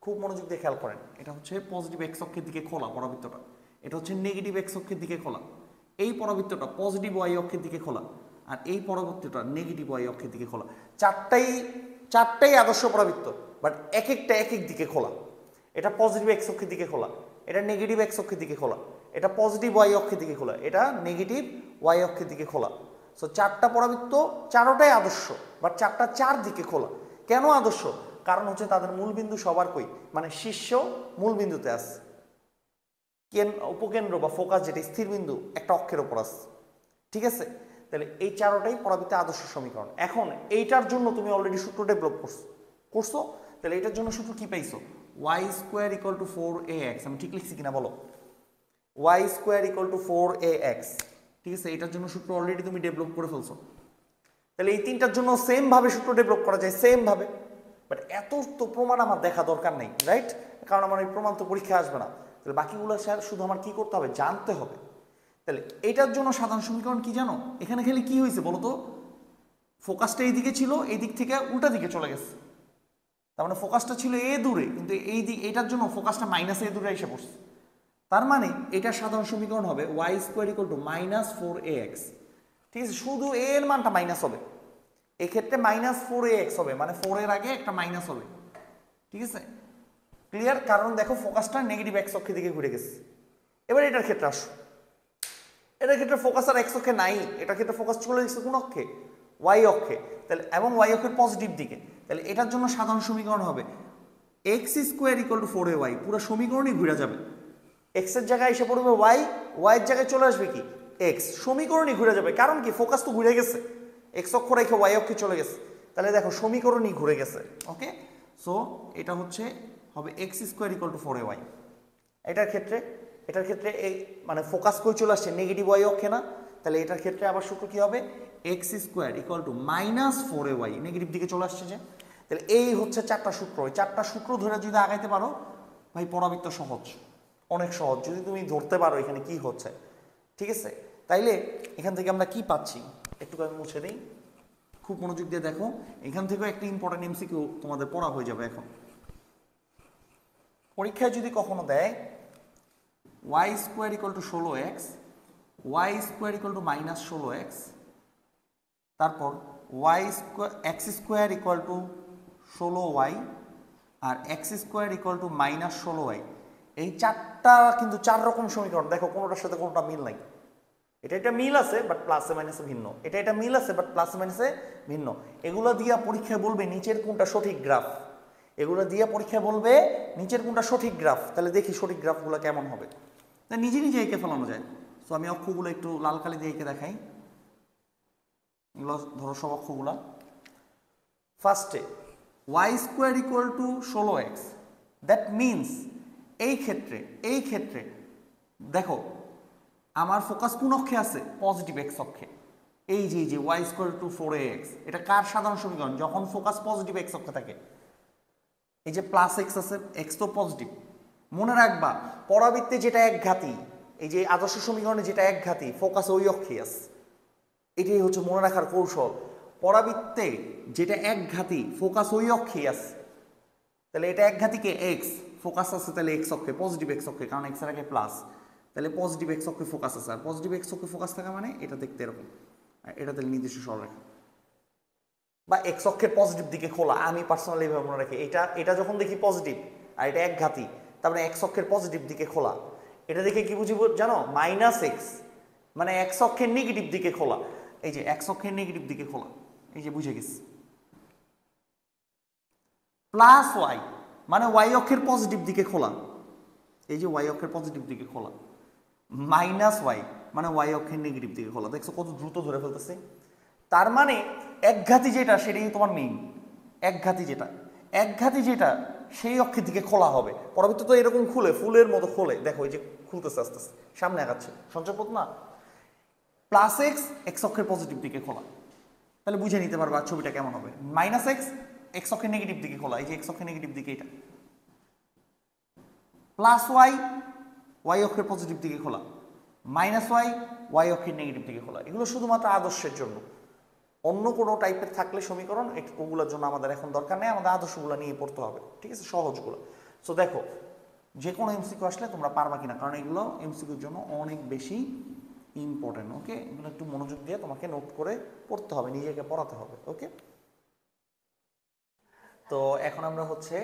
খুব মনোযোগ দিয়ে খেয়াল করেন। এটা হচ্ছে পজিটিভ এক্স অক্ষের দিকে খোলা পরাবৃত্তটা, এটা হচ্ছে নেগেটিভ এক্স অক্ষের দিকে খোলা। এই পরাবৃত্তটা পজিটিভ ওয়াই অক্ষের দিকে খোলা, আর এই পরাবৃত্তটা নেগেটিভ ওয়াই অক্ষের দিকে খোলা। চারটাই আদর্শ পরাবৃত্ত, বাট এক একটা এক এক দিকে খোলা। এটা পজিটিভ এক্স অক্ষের দিকে খোলা, এটা নেগেটিভ এক্স অক্ষের দিকে খোলা, এটা পজিটিভ ওয়াই অক্ষের দিকে খোলা, এটা নেগেটিভ ওয়াই অক্ষের দিকে খোলা। সো 4টা পরাবৃত্ত 4টাই আদর্শ, বাট 4টা 4 দিকে খোলা। কেন আদর্শ? কারণ হচ্ছে তাদের মূলবিন্দু সবার কই, মানে শীর্ষ মূলবিন্দুতে আছে, উপকেন্দ্র বা ফোকাস যেটা স্থির বিন্দু একটা অক্ষের উপর আছে, ঠিক আছে? তাহলে এই 4টাই পরাবৃত্তের আদর্শ সমীকরণ। এখন এইটার জন্য তুমি অলরেডি সূত্র ডেভেলপ করছো। তাহলে এটার জন্য সূত্র কি পাইছো? y square equal two 4ax। আমি ঠিক লিখছি কিনা বলো? y square equal two 4ax, ঠিক আছে? এটার জন্য সূত্র অলরেডি তুমি ডেভেলপ করে ফেলছো। তাহলে এই 3টার জন্য সেম ভাবে সূত্র ডেভেলপ করা যায়, সেম ভাবে। বাট এত তো প্রমাণ আমার দেখা দরকার নেই, রাইট? কারণ আমার এই প্রমাণ তো পরীক্ষায় আসবে না। তাহলে বাকিগুলো শুধু আমার কি করতে হবে? জানতে হবে। তাহলে এটার জন্য সাধারণ সমীকরণ কি জানো? এখানে খেলে কি হয়েছে বলো তো? ফোকাসটা এই দিকে ছিল, এই দিক থেকে উল্টা দিকে চলে গেছে। তার মানে ফোকাসটা ছিল এ দূরে, কিন্তু এটার জন্য ফোকাসটা মাইনাস এ দূরে এসে পড়ছে। তার মানে এটার সাধারণ সমীকরণ হবে y square equal two -4ax, ঠিক আছে? শুধু a এর মানটা মাইনাস হবে, এক্ষেত্রে -4ax হবে, মানে 4 এর আগে একটা মাইনাস হবে, ঠিক আছে? ক্লিয়ার? কারণ দেখো ফোকাসটা নেগেটিভ এক্স অক্ষের দিকে ঘুরে গেছে। এবার এটার ক্ষেত্রে আসো, এটার ক্ষেত্রে ফোকাস আর এক্স অক্ষে নাই, এটার ক্ষেত্রে ফোকাস চলে গেছে কোন অক্ষে? ওয়াই অক্ষে। তাহলে এবং ওয়াই অক্ষের পজিটিভ দিকে। তাহলে এটার জন্য সাধারণ সমীকরণ হবে x square equal two 4ay। পুরো সমীকরণই ঘুরে যাবে, এক্স এর জায়গায় এসে পড়বে ওয়াই, ওয়াই এর জায়গায় চলে আসবে কি? এক্স। সমীকরণই ঘুরে যাবে, কারণ কি? ফোকাস তো ঘুরে গেছে, এক্স অক্ষ রেখে ওয়াই অক্ষে চলে গেছে। তাহলে দেখো সমীকরণই ঘুরে গেছে। ওকে, সো এটা হচ্ছে হবে x square equal two 4ay। এটার ক্ষেত্রে এই মানে ফোকাস কই চলে আসছে? নেগেটিভ ওয়াই অক্ষে না? তাহলে এটার ক্ষেত্রে আবার সূত্র কি হবে? X square equal two -4ay, negative দিকে চলে আসছে যে। তাহলে এই হচ্ছে 4টা সূত্র। ওই 4টা সূত্র ধরে যদি আগাইতে পারো ভাই, পরাবৃত্ত সহজ, অনেক সহজ, যদি তুমি ধরতে পারো এখানে কি হচ্ছে, ঠিক আছে? তাইলে এখান থেকে আমরা কি পাচ্ছি একটু আমি মুছে দিই, খুব মনোযোগ দিয়ে দেখো। এখান থেকেও একটা ইম্পর্টেন্ট এমসিকিউ তোমাদের পড়া হয়ে যাবে। এখন পরীক্ষায় যদি কখনো দেয় y square equal to 16x, y square equal to -16x, তারপর x square equal to 16y, আর x square equal to -16y, এই 4টা কিন্তু 4 রকম সমীকরণ। দেখো কোনোটার সাথে কোনোটা মিল নাই। এটা মিল আছে বাট প্লাসে মাইনাসে ভিন্ন, এটা মিল আছে বাট প্লাসে মাইনাসে ভিন্ন। এগুলো দিয়া পরীক্ষায় বলবে নিচের কোনটা সঠিক গ্রাফ, এগুলো দিয়ে পরীক্ষায় বলবে নিচের কোনটা সঠিক গ্রাফ। তাহলে দেখি সঠিক গ্রাফগুলো কেমন হবে। তা নিজে নিজে এঁকে ফেলানো যায়। সো আমি অক্ষগুলো একটু লাল কালি দিয়ে এঁকে দেখাই। এগুলো ধরো সব অক্ষগুলা। ফার্স্টে y square equal to 16x, that means এই ক্ষেত্রে দেখো আমার ফোকাস কোন অক্ষে আছে? পজিটিভ এক্স অক্ষে। এই যে ওয়াই স্কোয়ার টু 4ax, এটা কার সাধারণ সমীকরণ? যখন ফোকাস পজিটিভ এক্স অক্ষে থাকে। এই যে প্লাস এক্স আছে, এক্স তো পজিটিভ। মনে রাখবা পরাবৃত্তে যেটা একঘাতী, এই যে আদর্শ সমীকরণে যেটা একঘাতী, ফোকাস ওই অক্ষে আছে। এটাই হচ্ছে মনে রাখার কৌশল। পরাবৃত্তে যেটা একঘাতী, ফোকাস ওই অক্ষেই আছে। তাহলে এটা একঘাতীকে এক্স, ফোকাস আছে তাহলে এক্স অক্ষে, পজিটিভ এক্স অক্ষে, কারণ এক্স এর আগে প্লাস। তাহলে পজিটিভ এক্স অক্ষে ফোকাস আছে, আর পজিটিভ এক্স অক্ষে ফোকাস থাকা মানে এটা দেখতে এরকম, এটা তাহলে নির্দিষ্ট সরলরেখা বা এক্স অক্ষের পজিটিভ দিকে খোলা। আমি পার্সোনালি এইভাবে মনে রাখি, এটা যখন দেখি পজিটিভ আর এটা একঘাতী, তার মানে এক্স অক্ষের পজিটিভ দিকে খোলা। এটা দেখে কি বুঝি জানো? মাইনাস এক্স মানে এক্স অক্ষের নেগেটিভ দিকে খোলা। এই যে এক্স অক্ষের নেগেটিভ দিকে খোলা, এই যে বুঝে গেছি। প্লাস ওয়াই মানে ওয়াই অক্ষের পজিটিভ দিকে খোলা, এই যে ওয়াই অক্ষের পজিটিভ দিকে খোলা। মাইনাস ওয়াই মানে ওয়াই অক্ষের নেগেটিভ দিকে খোলা। দেখছো কত দ্রুত ধরে ফেলতেছে। তার মানে একঘাতী যেটা সেটাই তোমার মেইন। একঘাতী যেটা সেই অক্ষের দিকে খোলা হবে। পরবর্তী তো এরকম খুলে ফুলের মতো খোলে, দেখো এই যে খুলতেছে আস্তে আস্তে, সামনে আগাচ্ছে, সঞ্চয়পথ না। প্লাস এক্স এক্স অক্ষের পজিটিভ দিকে খোলা, তাহলে বুঝে নিতে পারবা ছবিটা কেমন হবে। মাইনাস এক্স এক্স অক্ষের নেগেটিভ দিকে খোলা, এই যে এক্স অক্ষের নেগেটিভ দিকে এটা। প্লাস ওয়াই ওয়াই অক্ষের পজিটিভ দিকে খোলা, মাইনাস ওয়াই ওয়াই অক্ষের নেগেটিভ দিকে খোলা। এগুলো শুধুমাত্র আদর্শের জন্য। অন্য কোনো টাইপের থাকলে সমীকরণ ওগুলোর জন্য আমাদের এখন দরকার নেই, আমাদের আদর্শগুলো নিয়ে পড়তে হবে, ঠিক আছে, সহজগুলো। সো দেখো যে কোনো এমসিকিউ আসলে তোমরা পারবা কিনা, কারণ এগুলো এমসিকিউর জন্য অনেক বেশি ইম্পর্টেন্ট। ওকে, এগুলো একটু মনোযোগ দিয়ে তোমাকে নোট করে পড়তে হবে, নিজেকে পড়াতে হবে। ওকে, তো এখন আমরা হচ্ছে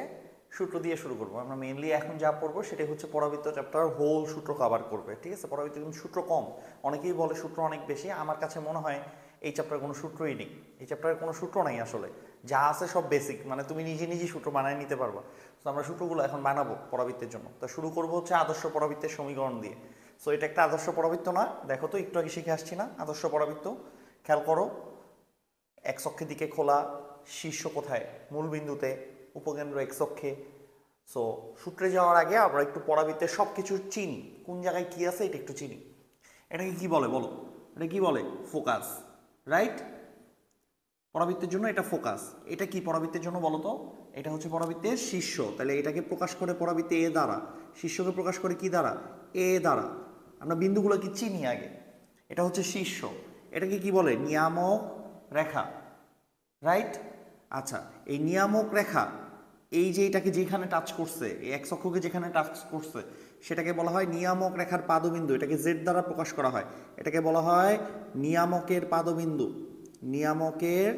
সূত্র দিয়ে শুরু করবো। আমরা মেইনলি এখন যা পড়বো সেটাই হচ্ছে পরাবৃত্ত চ্যাপ্টার হোল সূত্র কভার করবে, ঠিক আছে। পরাবৃত্ত কিন্তু সূত্র কম, অনেকেই বলে সূত্র অনেক বেশি। আমার কাছে মনে হয় এই চ্যাপ্টারে কোনো সূত্রই নেই, এই চ্যাপ্টারে কোনো সূত্র নাই আসলে। যা আছে সব বেসিক, মানে তুমি নিজে সূত্র বানায় নিতে পারবা। তো আমরা সূত্রগুলো এখন বানাবো পরাবৃত্তের জন্য। তো শুরু করবো হচ্ছে আদর্শ পরাবৃত্তের সমীকরণ দিয়ে। সো এটা একটা আদর্শ পরাবৃত্ত না, দেখো তো একটু আগে শিখে আসছি না আদর্শ পরাবৃত্ত। খেয়াল করো, এক্স অক্ষের দিকে খোলা, শীর্ষ কোথায়? মূল বিন্দুতে, উপকেন্দ্র এক্স অক্ষে। সো সূত্রে যাওয়ার আগে আমরা একটু পরাবৃত্তের সব কিছু চিনি, কোন জায়গায় কি আছে এটা একটু চিনি। এটাকে কি বলে বলো? এটা কি বলে? Focus, right? পরাবৃত্তের জন্য এটা ফোকাস। এটা কি পরাবৃত্তের জন্য বলো তো? এটা হচ্ছে পরাবৃত্তের শীর্ষ। তাহলে এটাকে প্রকাশ করে পরাবৃত্তে এ দ্বারা, শীর্ষকে প্রকাশ করে কি দ্বারা? এ দ্বারা। আমরা বিন্দুগুলো কি চিনি আগে। এটা হচ্ছে শীর্ষ, এটাকে কি বলে? নিয়ামক রেখা, রাইট? আচ্ছা, এই নিয়ামক রেখা এই যে এটাকে যেখানে টাচ করছে, এই এক্স অক্ষকে যেখানে টাচ করছে সেটাকে বলা হয় নিয়ামক রেখার পাদবিন্দু। এটাকে জেড দ্বারা প্রকাশ করা হয়, এটাকে বলা হয় নিয়ামকের পাদবিন্দু। নিয়ামকের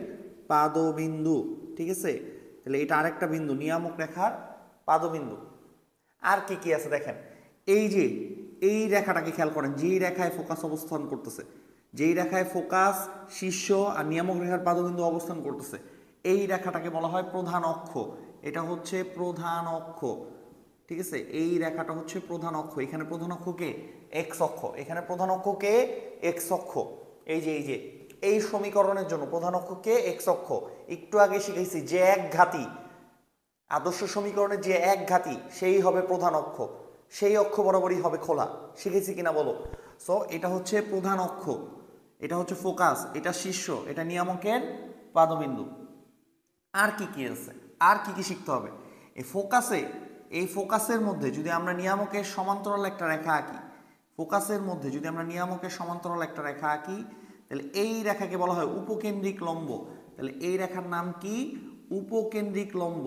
পাদবিন্দু, ঠিক আছে। তাহলে এটা আরেকটা বিন্দু, নিয়ামক রেখার পাদবিন্দু। আর কি কি আছে দেখেন, এই যে এই রেখাটাকে খেয়াল করেন, যেই রেখায় ফোকাস অবস্থান করতেছে, যেই রেখায় ফোকাস শীর্ষ আর নিয়ামক রেখার পাদবিন্দু অবস্থান করতেছে, এই রেখাটাকে বলা হয় প্রধান অক্ষ। এটা হচ্ছে প্রধান অক্ষ, ঠিক আছে। এই রেখাটা হচ্ছে প্রধান অক্ষ। এখানে প্রধান অক্ষ কে? এক্স অক্ষ। এখানে প্রধান অক্ষ কে? এক্স অক্ষ। এই যে এই সমীকরণের জন্য প্রধান অক্ষ কে? এক্স অক্ষ। একটু আগে শিখেছি যে একঘাতী, আদর্শ সমীকরণের যে একঘাতী সেই হবে প্রধান অক্ষ, সেই অক্ষ বরাবরই হবে খোলা। শিখেছি কিনা বলো? সো এটা হচ্ছে প্রধান অক্ষ, এটা হচ্ছে ফোকাস, এটা শীর্ষ, এটা নিয়ামকের পাদবিন্দু। আর কি কি আছে? আর কি কি শিখতে হবে? এই ফোকাসের মধ্যে যদি আমরা নিয়ামকের সমান্তরাল একটা রেখা আঁকি, ফোকাসের মধ্যে যদি আমরা নিয়ামকের সমান্তরাল একটা রেখা আঁকি, তাহলে এই রেখাকে বলা হয় উপকেন্দ্রিক লম্ব। তাহলে এই রেখার নাম কি? উপকেন্দ্রিক লম্ব।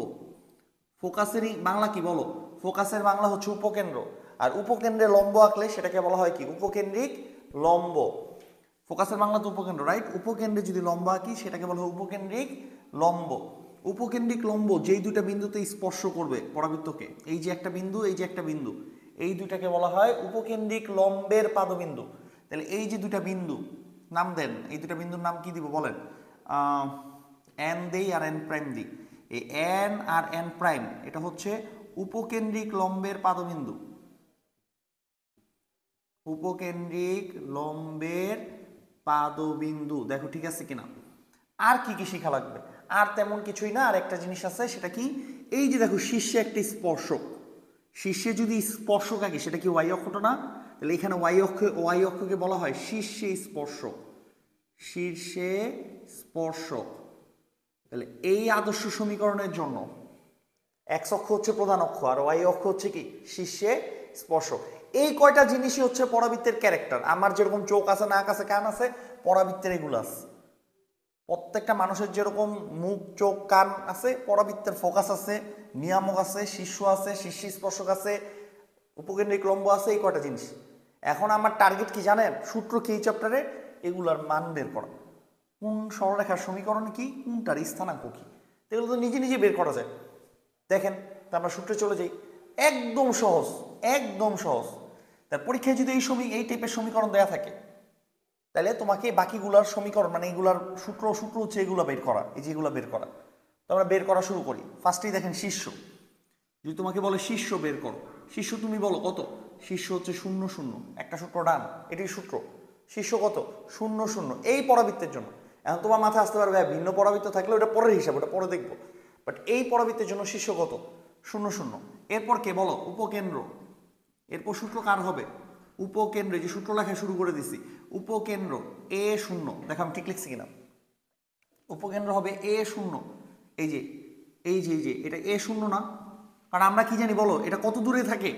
ফোকাসেরই বাংলা কি বলো? ফোকাসের বাংলা হচ্ছে উপকেন্দ্র, আর উপকেন্দ্রে লম্ব আঁকলে সেটাকে বলা হয় কি? উপকেন্দ্রিক লম্ব। ফোকাসের বাংলা তো উপকেন্দ্র, রাইট? উপকেন্দ্রে যদি লম্ব আঁকি সেটাকে বলা হয় উপকেন্দ্রিক লম্ব। উপকেন্দ্রিক লম্ব যেই দুটা বিন্দুতে স্পর্শ করবে পরাবৃত্তকে, এই যে একটা বিন্দু, এই যে একটা বিন্দু, এই দুটাকে বলা হয় উপকেন্দ্রিক লম্বের পাদবিন্দু। তাহলে এই যে দুটা বিন্দু নাম দেন, এই দুটা বিন্দুর নাম কি দিব বলেন? এন দেই আর এন প্রাইম দিই। এই এন আর এন প্রাইম এটা হচ্ছে উপকেন্দ্রিক লম্বের পাদবিন্দু। উপকেন্দ্রিক লম্বের পাদবিন্দু, দেখো ঠিক আছে কিনা। আর কি কি শিখা লাগবে? আর তেমন কিছুই না। আর একটা জিনিস আছে, সেটা কি, এই যে দেখো শীর্ষে একটা স্পর্শক, শীর্ষে যদি স্পর্শক আগে, সেটা কি ওয়াই অক্ষটা না? তাহলে এখানে ওয়াই অক্ষকে বলা হয় শীর্ষে স্পর্শক, শীর্ষে স্পর্শক। তাহলে এই আদর্শ সমীকরণের জন্য এক্স অক্ষ হচ্ছে প্রধান অক্ষ আর ওয়াই অক্ষ হচ্ছে কি শীর্ষে স্পর্শক। এই কয়টা জিনিসই হচ্ছে পরাবৃত্তের ক্যারেক্টার। আমার যেরকম চোখ আছে, নাক আছে, কান আছে, পরাবৃত্তের এগুলো আছে। প্রত্যেকটা মানুষের যেরকম মুখ, চোখ, কান আছে, পরাবৃত্তের ফোকাস আছে, নিয়ামক আছে, শীর্ষ আছে, শীর্ষ স্পর্শক আছে, উপকেন্দ্রিক লম্ব আছে, এই কয়টা জিনিস। এখন আমার টার্গেট কি জানেন? সূত্র কি এই চ্যাপ্টারে? এগুলার মান বের করা। কোন সরলরেখার সমীকরণ কি, কোনটার স্থানাঙ্ক কি, এগুলো তো নিজে নিজে বের করা যায়। দেখেন, তা আমরা সূত্রে চলে যাই। একদম সহজ, একদম সহজ। তার পরীক্ষায় যদি এই টাইপের সমীকরণ দেয়া থাকে, তাহলে তোমাকে বাকিগুলার সমীকরণ, মানে এগুলার সূত্র হচ্ছে এগুলো বের করা, এই যে এগুলো বের করা। তো আমরা বের করা শুরু করি। ফার্স্টেই দেখেন শীর্ষ। যদি তোমাকে বলে শীর্ষ বের করো, শীর্ষ তুমি বলো কত? শীর্ষ হচ্ছে 0 0, একটা সূত্র ডান, এটাই সূত্র। শীর্ষ কত? 0 0, এই পরাবৃত্তের জন্য। এখন তোমার মাথায় আসতে পারবে ভিন্ন পরাবৃত্ত থাকলে ওটা পরের হিসাব, ওটা পরে দেখবো। বাট এই পরাবৃত্তের জন্য শীর্ষ কত? 0 0। এরপর কে বলো? উপকেন্দ্র। এরপর সূত্র কার হবে? উপকেন্দ্রে, যে সূত্র লেখা শুরু করে দিছি, উপকেন্দ্র A0। দেখো আমি ঠিক লিখছি কিনা। উপকেন্দ্র হবে A0। এই যে এটা A0 না? কারণ আমরা কি জানি বলো, এটা কত দূরে থাকে?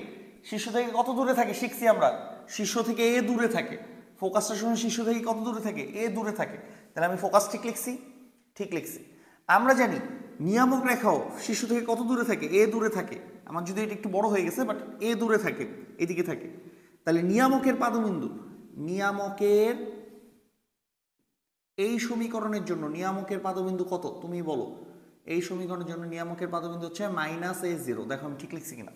শীর্ষ থেকে কত দূরে থাকে শিখছি আমরা। শীর্ষ থেকে A দূরে থাকে। ফোকাসটার সময় শীর্ষ থেকে কত দূরে থাকে? A দূরে থাকে। তাহলে আমি ফোকাস ঠিক লিখছি? ঠিক লিখছি। আমরা জানি নিয়ামক রেখাও শীর্ষ থেকে কত দূরে থাকে? A দূরে থাকে। আমার যদি এটা একটু বড় হয়ে গেছে, বাট A দূরে থাকে, এদিকে থাকে। তাহলে নিয়ামকের পাদবিন্দু, নিয়ামকের এই সমীকরণের জন্য নিয়ামকের পাদবিন্দু কত তুমি বলো? এই সমীকরণের জন্য নিয়ামকের পাদবিন্দু হচ্ছে -A0। দেখো আমি ঠিক লিখছি কিনা।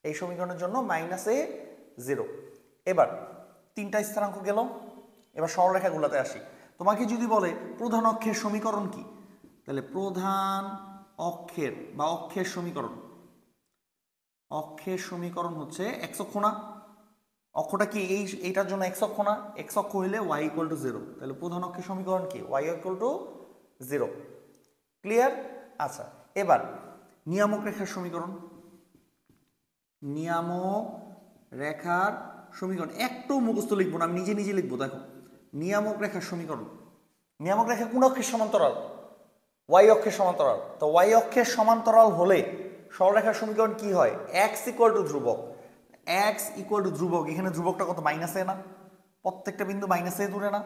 এই সমীকরণের জন্য -A0। এবার তিনটা স্থানাঙ্ক গেল। এবার সরলরেখাগুলোতে আসি। তোমাকে যদি বলে প্রধান অক্ষের সমীকরণ কি, তাহলে প্রধান অক্ষের বা অক্ষের সমীকরণ, অক্ষের সমীকরণ হচ্ছে এক্স অক্ষ না? অক্ষটা কি এইটার জন্য এক্স অক্ষ না? এক্স অক্ষ হইলে y = 0। তাহলে প্রধান অক্ষের সমীকরণ কি? y = 0। ক্লিয়ার? আচ্ছা, এবার নিয়ামক রেখার সমীকরণ, নিয়ামক রেখার সমীকরণ একটু মুখস্থ লিখবো না, আমি নিজে নিজে লিখবো। দেখো, নিয়ামক রেখার সমীকরণ, নিয়ামক রেখা কোন অক্ষের সমান্তরাল? y অক্ষের সমান্তরাল। তো y অক্ষের সমান্তরাল হলে সরলরেখার সমীকরণ কি হয়? x = ধ্রুবক। x = ধ্রুবক। এখানে ধ্রুবকটা কত? -a না? প্রত্যেকটা বিন্দু -a দূরে না?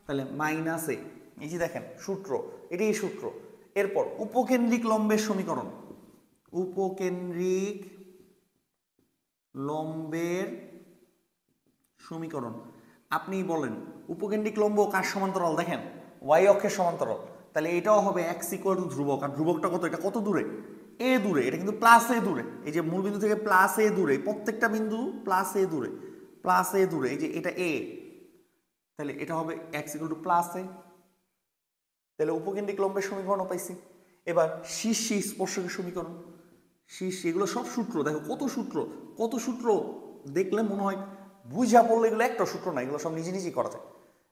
তাহলে -a। এই যে দেখেন সূত্র, এটাই সূত্র। এরপর উপকেন্দ্রিক লম্বের সমীকরণ, উপকেন্দ্রিক লম্বের সমীকরণ। আপনি বলেন উপকেন্দ্রিক লম্ব কার সমান্তরাল? দেখেন y অক্ষের সমান্তরাল। তাহলে এটাও হবে x = ধ্রুবক। আর ধ্রুবকটা কত? এটা কত দূরে? A দূরে। এটা কিন্তু +a দূরে। এই যে মূল বিন্দু থেকে +a দূরে, প্রত্যেকটা বিন্দু +a দূরে, +a দূরে। এই যে এটা A, তাহলে এটা হবে x = +a। তাহলে উপকেন্দ্রিক লম্বের সমীকরণ পাইছি। এবার শীর্ষে স্পর্শকের সমীকরণ, শীর্ষে, এগুলো সব সূত্র। দেখো কত সূত্র, কত সূত্র দেখলে মনে হয় বুঝা পড়লে এগুলো একটা সূত্র না, এগুলো সব নিজে নিজেই করা যায়।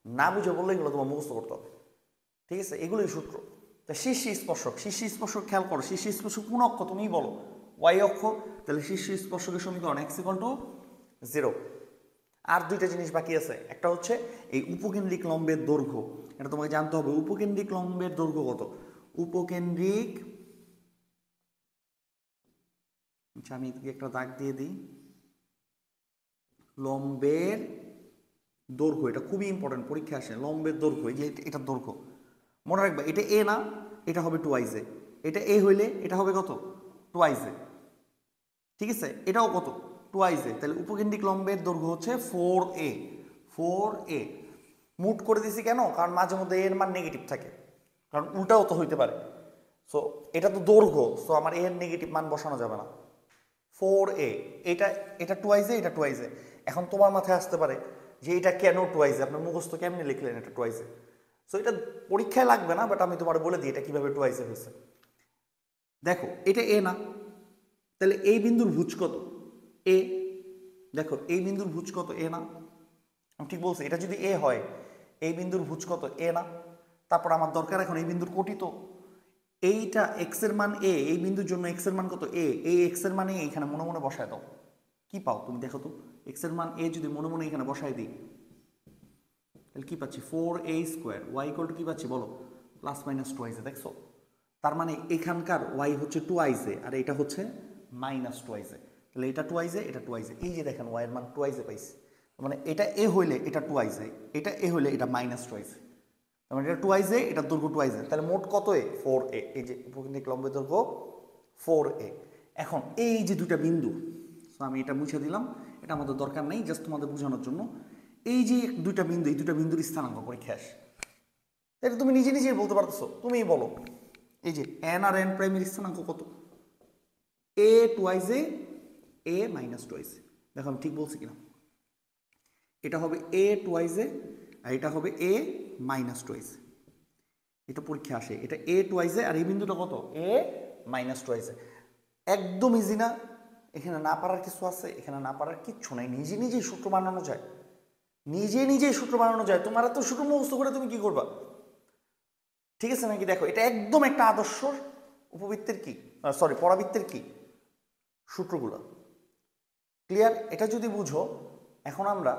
না বুঝে পড়লে এগুলো তোমার মুখস্থ করতে হবে। ঠিক আছে, এগুলোই সূত্র। তা শীর্ষে স্পর্শক, শীর্ষে স্পর্শক খেয়াল করো। শীর্ষে স্পর্শক কোন অক্ষ তুমিই বলো? y অক্ষ। তাহলে শীর্ষে স্পর্শকের সমীকরণ x = 0। আর দুইটা জিনিস বাকি আছে। একটা হচ্ছে এই উপকেন্দ্রিক লম্বের দৈর্ঘ্য, এটা তোমাকে জানতে হবে। উপকেন্দ্রিক লম্বের দৈর্ঘ্য কত? উপকেন্দ্রিক, আচ্ছা আমি একটা দাগ দিয়ে দিই, লম্বের দৈর্ঘ্য, এটা খুবই ইম্পর্টেন্ট, পরীক্ষা আসে। লম্বের দৈর্ঘ্য, এই যে এটার দৈর্ঘ্য মনে রাখবে। এটা A না? এটা হবে 2a। এটা A হইলে এটা হবে কত? 2a। ঠিক আছে, এটাও কত? 2a। তাহলে উপকেন্দ্রিক লম্বের দৈর্ঘ্য হচ্ছে 4a। 4a মুট করে দিছি কেন? কারণ মাঝে মধ্যে এর মান নেগেটিভ থাকে, কারণ উল্টাও তো হইতে পারে। সো এটা তো দৈর্ঘ্য, সো আমার এর নেগেটিভ মান বসানো যাবে না। 4a, এটা 2a, এটা 2a। এখন তোমার মাথায় আসতে পারে যে এটা কেন 2a, আপনার মুখস্থ কেমনি লিখলেন এটা 2a? সো এটা পরীক্ষায় লাগবে না, বাট আমি তোমার বলে দিই এটা কিভাবে 2a হয়েছে। দেখো এটা A না? তাহলে এই বিন্দুর ভুজ কত? A। দেখো এই বিন্দুর ভুজ কত? A না? আমি ঠিক বলছি? এটা যদি A হয়, এই বিন্দুর ভুজ কত? A না? তারপর আমার দরকার এখন এই বিন্দুর কোটি, তো এইটা এক্স এর মান এ, এই বিন্দুর জন্য এক্স এর মান কত এ, এই এক্স এর মান এ এখানে মনে মনে বসায় দাও, কি পাও তুমি দেখো তো, এক্স এর মান এ যদি মনে মনে এখানে বসায় দিই তাহলে কি পাচ্ছি 4a square, Y equal to কি পাচ্ছি বলো প্লাস মাইনাস 2i, দেখছো? তার মানে এখানকার ওয়াই হচ্ছে 2i আর এটা হচ্ছে মাইনাস 2i, তাহলে এটা 2i এটা 2i, এই যে দেখেন ওয়াই এর মান 2i পাইছি, মানে এটা এ হইলে এটা 2i, এটা এ হইলে এটা মাইনাস 2i, তার মানে এটা 2i, এটা দৈর্ঘ্য 2i, তাহলে মোট কত এ 4a, এই যে উপকেন্দ্রিক লম্বের দৈর্ঘ্য 4a। এখন এই যে দুটা বিন্দু, সো আমি এটা মুছে দিলাম, এটা আমাদের দরকার নেই, জাস্ট তোমাদের বোঝানোর জন্য। এই যে দুইটা বিন্দু, এই দুটা বিন্দুর স্থানাঙ্ক পরীক্ষা আসে, এটা তুমি নিজে নিজেই বলতে পারতেছো, তুমিই বলো এই যে এন আর এন প্রাইমের স্থানাঙ্ক কত, এ 2i, এ মাইনাস 2i, দেখো আমি ঠিক বলছি কিনা, এটা হবে এ 2i আর এটা হবে এ মাইনাস 2i, এটা পরীক্ষা আসে, এটা এ 2i আর এই বিন্দুটা কত এ মাইনাস 2i, একদম ইজি না, এখানে না পারার কিছু আছে, এখানে না পারার কিচ্ছু নাই, নিজে নিজেই সূত্র বানানো যায়, নিজে নিজেই সূত্র বানানো যায়, তোমার তো সূত্র মুখস্থ করে তুমি কি করবা, ঠিক আছে নাকি? দেখো এটা একদম একটা আদর্শ উপবৃত্তের কি সরি পরাবৃত্তের কি সূত্রগুলো, ক্লিয়ার? এটা যদি বুঝো, এখন আমরা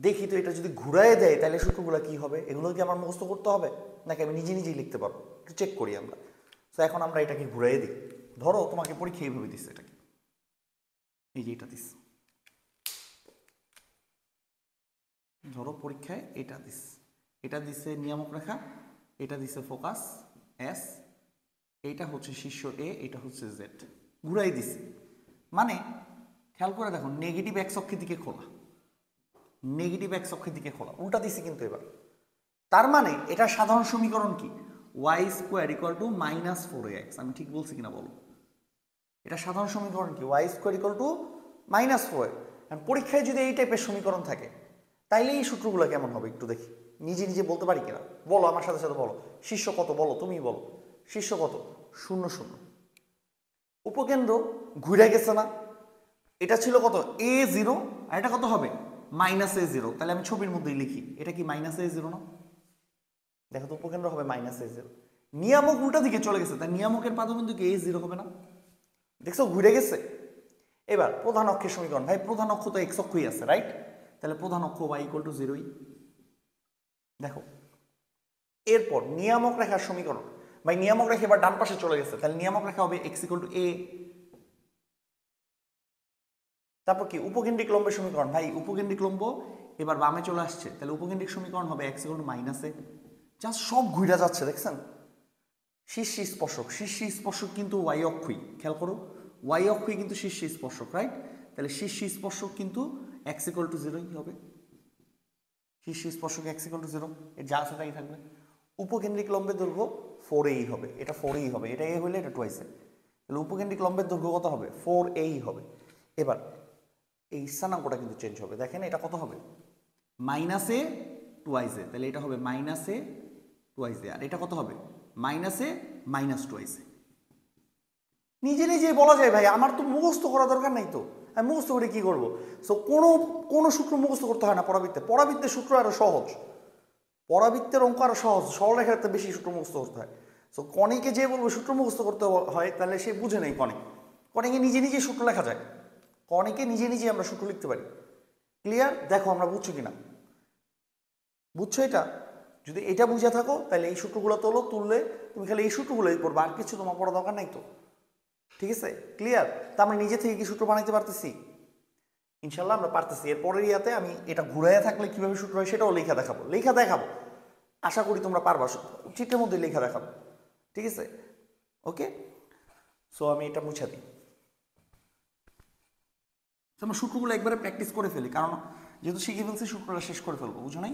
দেখি তো এটা যদি ঘুরায় দেয় তাহলে সূত্রগুলো কি হবে, এগুলো কি আমার মুখস্থ করতে হবে নাকি আমি নিজে নিজেই লিখতে পারবো, একটু চেক করি আমরা। তো এখন আমরা এটাকে ঘুরাই দিই, ধরো তোমাকে পরীক্ষা এইভাবে দিচ্ছে, এটাকে এই যে এটা দিস, ধরো পরীক্ষায় এটা দিস, এটা দিছে নিয়ামক রেখা, এটা দিছে ফোকাস এস, এইটা হচ্ছে শীর্ষ এ, এটা হচ্ছে জেড, ঘুরাই দিছে, মানে খেয়াল করে দেখো নেগেটিভ এক্স অক্ষের দিকে খোলা, নেগেটিভ এক্স অক্ষের দিকে খোলা, উল্টা দিছি কিন্তু এবার, তার মানে এটা সাধারণ সমীকরণ কি y square equal to minus 4ax, আমি ঠিক বলছি কিনা বলো, এটা সাধারণ সমীকরণ কি y square equal to minus 4, পরীক্ষায় যদি এই টাইপের সমীকরণ থাকে তাইলে এই সূত্রগুলো কেমন হবে একটু দেখি, নিজে নিজে বলতে পারি কিনা বলো, আমার সাথে সাথে বলো, শীর্ষ কত বলো, তুমি বলো, শীর্ষ কত 0 0, উপকেন্দ্র ঘুরে গেছে না, এটা ছিল কত a0 আর এটা কত হবে মাইনাস a0, তাহলে আমি ছবির মধ্যেই লিখি, এটা কি মাইনাস a0 না, দেখো তো উপকেন্দ্র হবে মাইনাস a0, নিয়ামক উল্টা দিকে চলে গেছে, তাই নিয়ামকের পাদবিন্দু কি a0 হবে না, দেখছো ঘুরে গেছে। এবার প্রধান অক্ষের সমীকরণ, ভাই প্রধান অক্ষ তো এক্স অক্ষই আছে রাইট, তাহলে প্রধান অক্ষ y ইকুয়াল টু 0, দেখো এরপর নিয়ামক রেখার সমীকরণ, ভাই নিয়ামক রেখা এবার ডান পাশে চলে গেছে, তাহলে নিয়ামক রেখা হবে x ইকুয়াল টু a, তারপর কি উপকেন্দ্রিক লম্বের সমীকরণ, ভাই উপকেন্দ্রিক লম্ব এবার বামে চলে আসছে, তাহলে উপকেন্দ্রিক সমীকরণ হবে x equal to minus a, যা সব ঘুরে যাচ্ছে দেখছেন, শীর্ষ স্পর্শক, শীর্ষ স্পর্শক কিন্তু y অক্ষই, খেয়াল করো y অক্ষই কিন্তু শীর্ষ স্পর্শক রাইট, তাহলে শীর্ষ স্পর্শক কিন্তু x ইকুয়াল টু 0 কি হবে, শীর্ষ স্পর্শক x ইকুয়াল টু 0, এর যা আছে তাই থাকবে, উপকেন্দ্রিক লম্বের দৈর্ঘ্য 4a হবে, এটা 4a হবে, এটা a হলে এটা 2a, তাহলে উপকেন্দ্রিক লম্বের দৈর্ঘ্য কত হবে 4a হবে। এবার এই স্থানাঙ্কটা কিন্তু চেঞ্জ হবে, দেখেন এটা কত হবে মাইনাস a 2i, তাহলে এটা হবে মাইনাস a 2i, আর এটা কত হবে মাইনাস a মাইনাস 2i, নিজে নিজে বলা যায় ভাই, আমার তো মুখস্থ করা দরকার নাই, তো আমি মুখস্থ করে কি করবো, সো কোনো সূত্র মুখস্থ করতে হয় না পরাবৃত্তে, পরাবৃত্তের সূত্র আরো সহজ, পরাবৃত্তের অঙ্ক আরো সহজ, সরলরেখার একটা বেশি সূত্র মুখস্থ করতে হয়, সো কণিকে যে বলবো সূত্র মুখস্থ করতে হয় তাহলে সে বুঝে নেই, কণিকে নিজে নিজে সূত্র লেখা যায়, কণিকে নিজে নিজে আমরা সূত্র লিখতে পারি, ক্লিয়ার? দেখো আমরা বুঝছো কিনা, বুঝছো এটা, যদি এটা বুঝে থাকো তাহলে এই সূত্রগুলো তুললে তুমি খালি এই সূত্রগুলোই পড়বে, আর কিছু তোমার পড়া দরকার নাই তো, ঠিক আছে ক্লিয়ার? তা আমরা নিজে থেকে কি সূত্র বানাইতে পারতেছি, ইনশাল্লাহ আমরা পারতেছি। এরপরের ইয়াতে আমি এটা ঘুরাইয়া থাকলে কিভাবে সূত্র হয় সেটাও লেখা দেখাবো, আশা করি তোমরা পারবা, চিত্রের মধ্যে লেখা দেখাবো, ঠিক আছে ওকে। সো আমি এটা মুছে দিই, আমরা সূত্রগুলো একবারে প্র্যাকটিস করে ফেলি, কারণ যেহেতু শিখে ফেলছি সূত্রটা শেষ করে ফেলবো, বুঝো নাই?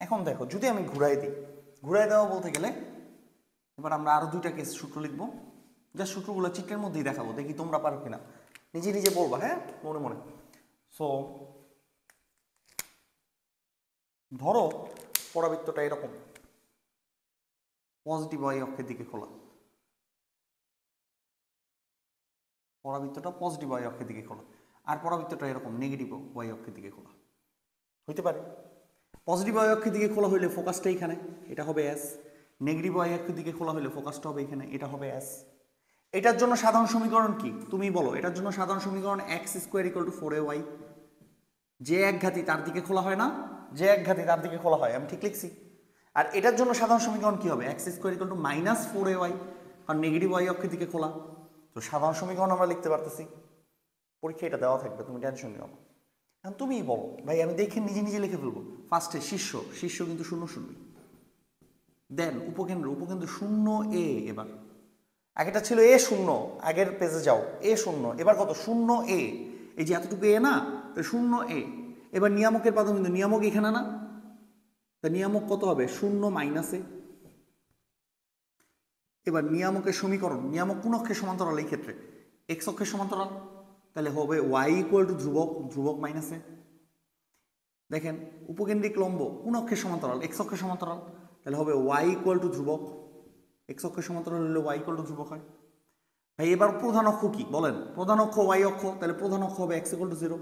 এখন দেখো যদি আমি ঘুরাই দিই, ঘুরাই দেওয়া বলতে গেলে এবার আমরা আরো দুইটা কেস সূত্র লিখবো, যা সূত্রগুলো চিত্রের মধ্যেই দেখাবো, দেখি তোমরা পারো কিনা, নিজে নিজে বলবা হ্যাঁ মনে মনে। সো ধরো পরাবৃত্তটা এরকম পজিটিভ y অক্ষের দিকে খোলা, পরাবৃত্তটা পজিটিভ y অক্ষের দিকে খোলা, আর পরাবৃত্তটা এরকম নেগেটিভ y অক্ষের দিকে খোলা, হইতে পারে। পজিটিভ ওয়াই অক্ষের দিকে খোলা হইলে ফোকাসটা এখানে, এটা হবে এস। নেগেটিভ ওয়াই অক্ষের দিকে খোলা হইলে ফোকাসটা হবে এখানে, এটা হবে এস। এটার জন্য সাধারণ সমীকরণ কি তুমি বলো? এটার জন্য সাধারণ সমীকরণ x square equal two 4ay। যে একঘাতি তার দিকে খোলা হয় না, যে একঘাতি তার দিকে খোলা হয়, আমি ঠিক লিখছি। আর এটার জন্য সাধারণ সমীকরণ কি হবে? X square equal two -4ay, কারণ নেগেটিভ ওয়াই অক্ষের দিকে খোলা। তো সাধারণ সমীকরণ আমরা লিখতে পারতেছি। পরীক্ষা এটা দেওয়া থাকবে, তুমি টেনশন নিও না। এখন তুমিই বলো ভাই, আমি দেখে নিজে নিজে লিখে ফেলবো। ফার্স্টে শীর্ষ, শীর্ষ কিন্তু 0 0। দেন উপকেন্দ্র, উপকেন্দ্র 0 a। এবার আগেটা ছিল a 0, আগের পেজে যাও, a 0, এবার কত? 0 a। এই যে এতটুকু a না, তো 0 a। এবার নিয়ামকের পাদবিন্দু, নিয়ামক এখানে না, তা নিয়ামক কত হবে? 0 - a। এবার নিয়ামকের সমীকরণ, নিয়ামক কোন অক্ষের সমান্তরাল? এই ক্ষেত্রে x অক্ষের সমান্তরাল, তাহলে হবে y ইকুয়াল টু ধ্রুবক, ধ্রুবক -a। দেখেন উপকেন্দ্রিক লম্ব কোন অক্ষের সমান্তরাল? x অক্ষের সমান্তরাল, তাহলে হবে y ইকুয়াল টু ধ্রুবক। x অক্ষের সমান্তরাল হলে y ইকুয়াল টু ধ্রুবক হয়। ভাই এবার প্রধান অক্ষ কি বলেন? প্রধান অক্ষ y অক্ষ, তাহলে প্রধান অক্ষ হবে x ইকুয়াল টু 0।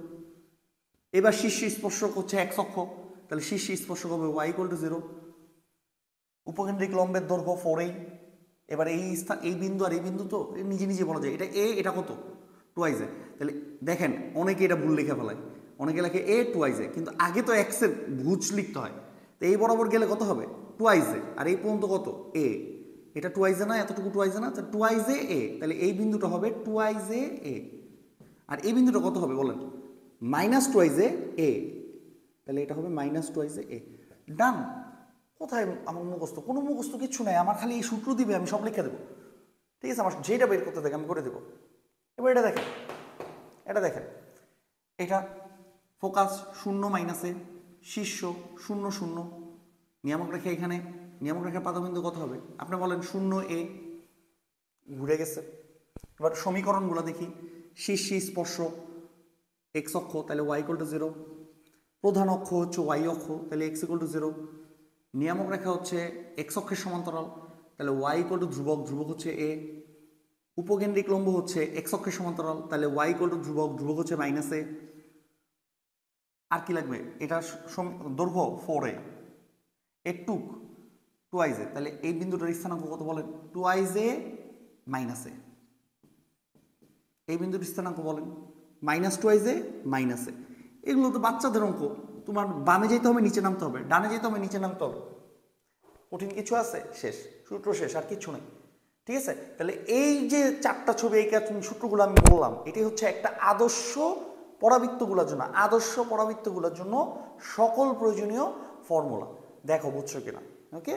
এবার শীর্ষ স্পর্শক হচ্ছে x অক্ষ, তাহলে শীর্ষ স্পর্শক হবে y ইকুয়াল টু 0। উপকেন্দ্রিক লম্বের দৈর্ঘ্য 4a। এবার এই স্থান, এই বিন্দু আর এই বিন্দু তো নিজে নিজে বলা যায়, এটা a, এটা কত? 2a। তাহলে দেখেন অনেকে এটা ভুল লিখে ফেলায়, অনেকে লেখে a 2a, কিন্তু আগে তো x এর ভুজ লিখতে হয়। তো এই বরাবর গেলে কত হবে? 2a, আর এই পর্যন্ত কত? a। এটা 2a না, এতটুকু 2a না, 2a a। তাহলে এই বিন্দুটা হবে 2a a। আর এই বিন্দুটা কত হবে বলেন? -2a a। তাহলে এটা হবে -2a a। ডান। কোথায় আমার মুখস্থ? কোনো মুখস্থ কিচ্ছু নাই, আমার খালি এই সূত্র দিবে, আমি সব লিখে দেবো। ঠিক আছে, আমার যেটা বের করতে থাকে আমি করে দেবো। এবার এটা দেখেন, এটা দেখেন, এটা ফোকাস 0 - a, শীর্ষ 0 0, নিয়ামক রেখা এখানে, নিয়ামক রেখার পাদবিন্দু কত হবে? আপনি বলেন 0 a। ঘুরে গেছে। এবার সমীকরণগুলো দেখি। শীর্ষ স্পর্শক x অক্ষ, তাহলে y ইকুয়াল টু 0। প্রধান অক্ষ হচ্ছে y অক্ষ, তাহলে x ইকুয়াল টু 0। নিয়ামক রেখা হচ্ছে x অক্ষের সমান্তরাল, তাহলে y ইকুয়াল টু ধ্রুবক, ধ্রুবক হচ্ছে a। উপকেন্দ্রিক লম্ব হচ্ছে x অক্ষের সমান্তরাল, তাহলে y ইকুয়াল টু ধ্রুবক, ধ্রুবক হচ্ছে -a। আর কি লাগবে? এটা দৈর্ঘ্য 4a, একটুক 2a, তাহলে এই বিন্দুটার স্থানাঙ্ক কত বলেন? 2a - a। এই বিন্দুর স্থানাঙ্ক বলেন -2a - a। এগুলো তো বাচ্চাদের অঙ্ক, তোমার বামে যেতে হবে, নিচে নামতে হবে, ডানে যেতে হবে, নিচে নামতে হবে। কঠিন কিছু আছে? শেষ, সূত্র শেষ, আর কিছু নেই। ঠিক আছে, তাহলে এই যে 4টা ছবি, এই সূত্রগুলো আমি বললাম, এটি হচ্ছে একটা আদর্শ পরাবৃত্তগুলোর জন্য, আদর্শ পরাবৃত্তগুলোর জন্য সকল প্রয়োজনীয় ফর্মুলা। দেখো বুঝছো কিনা? ওকে।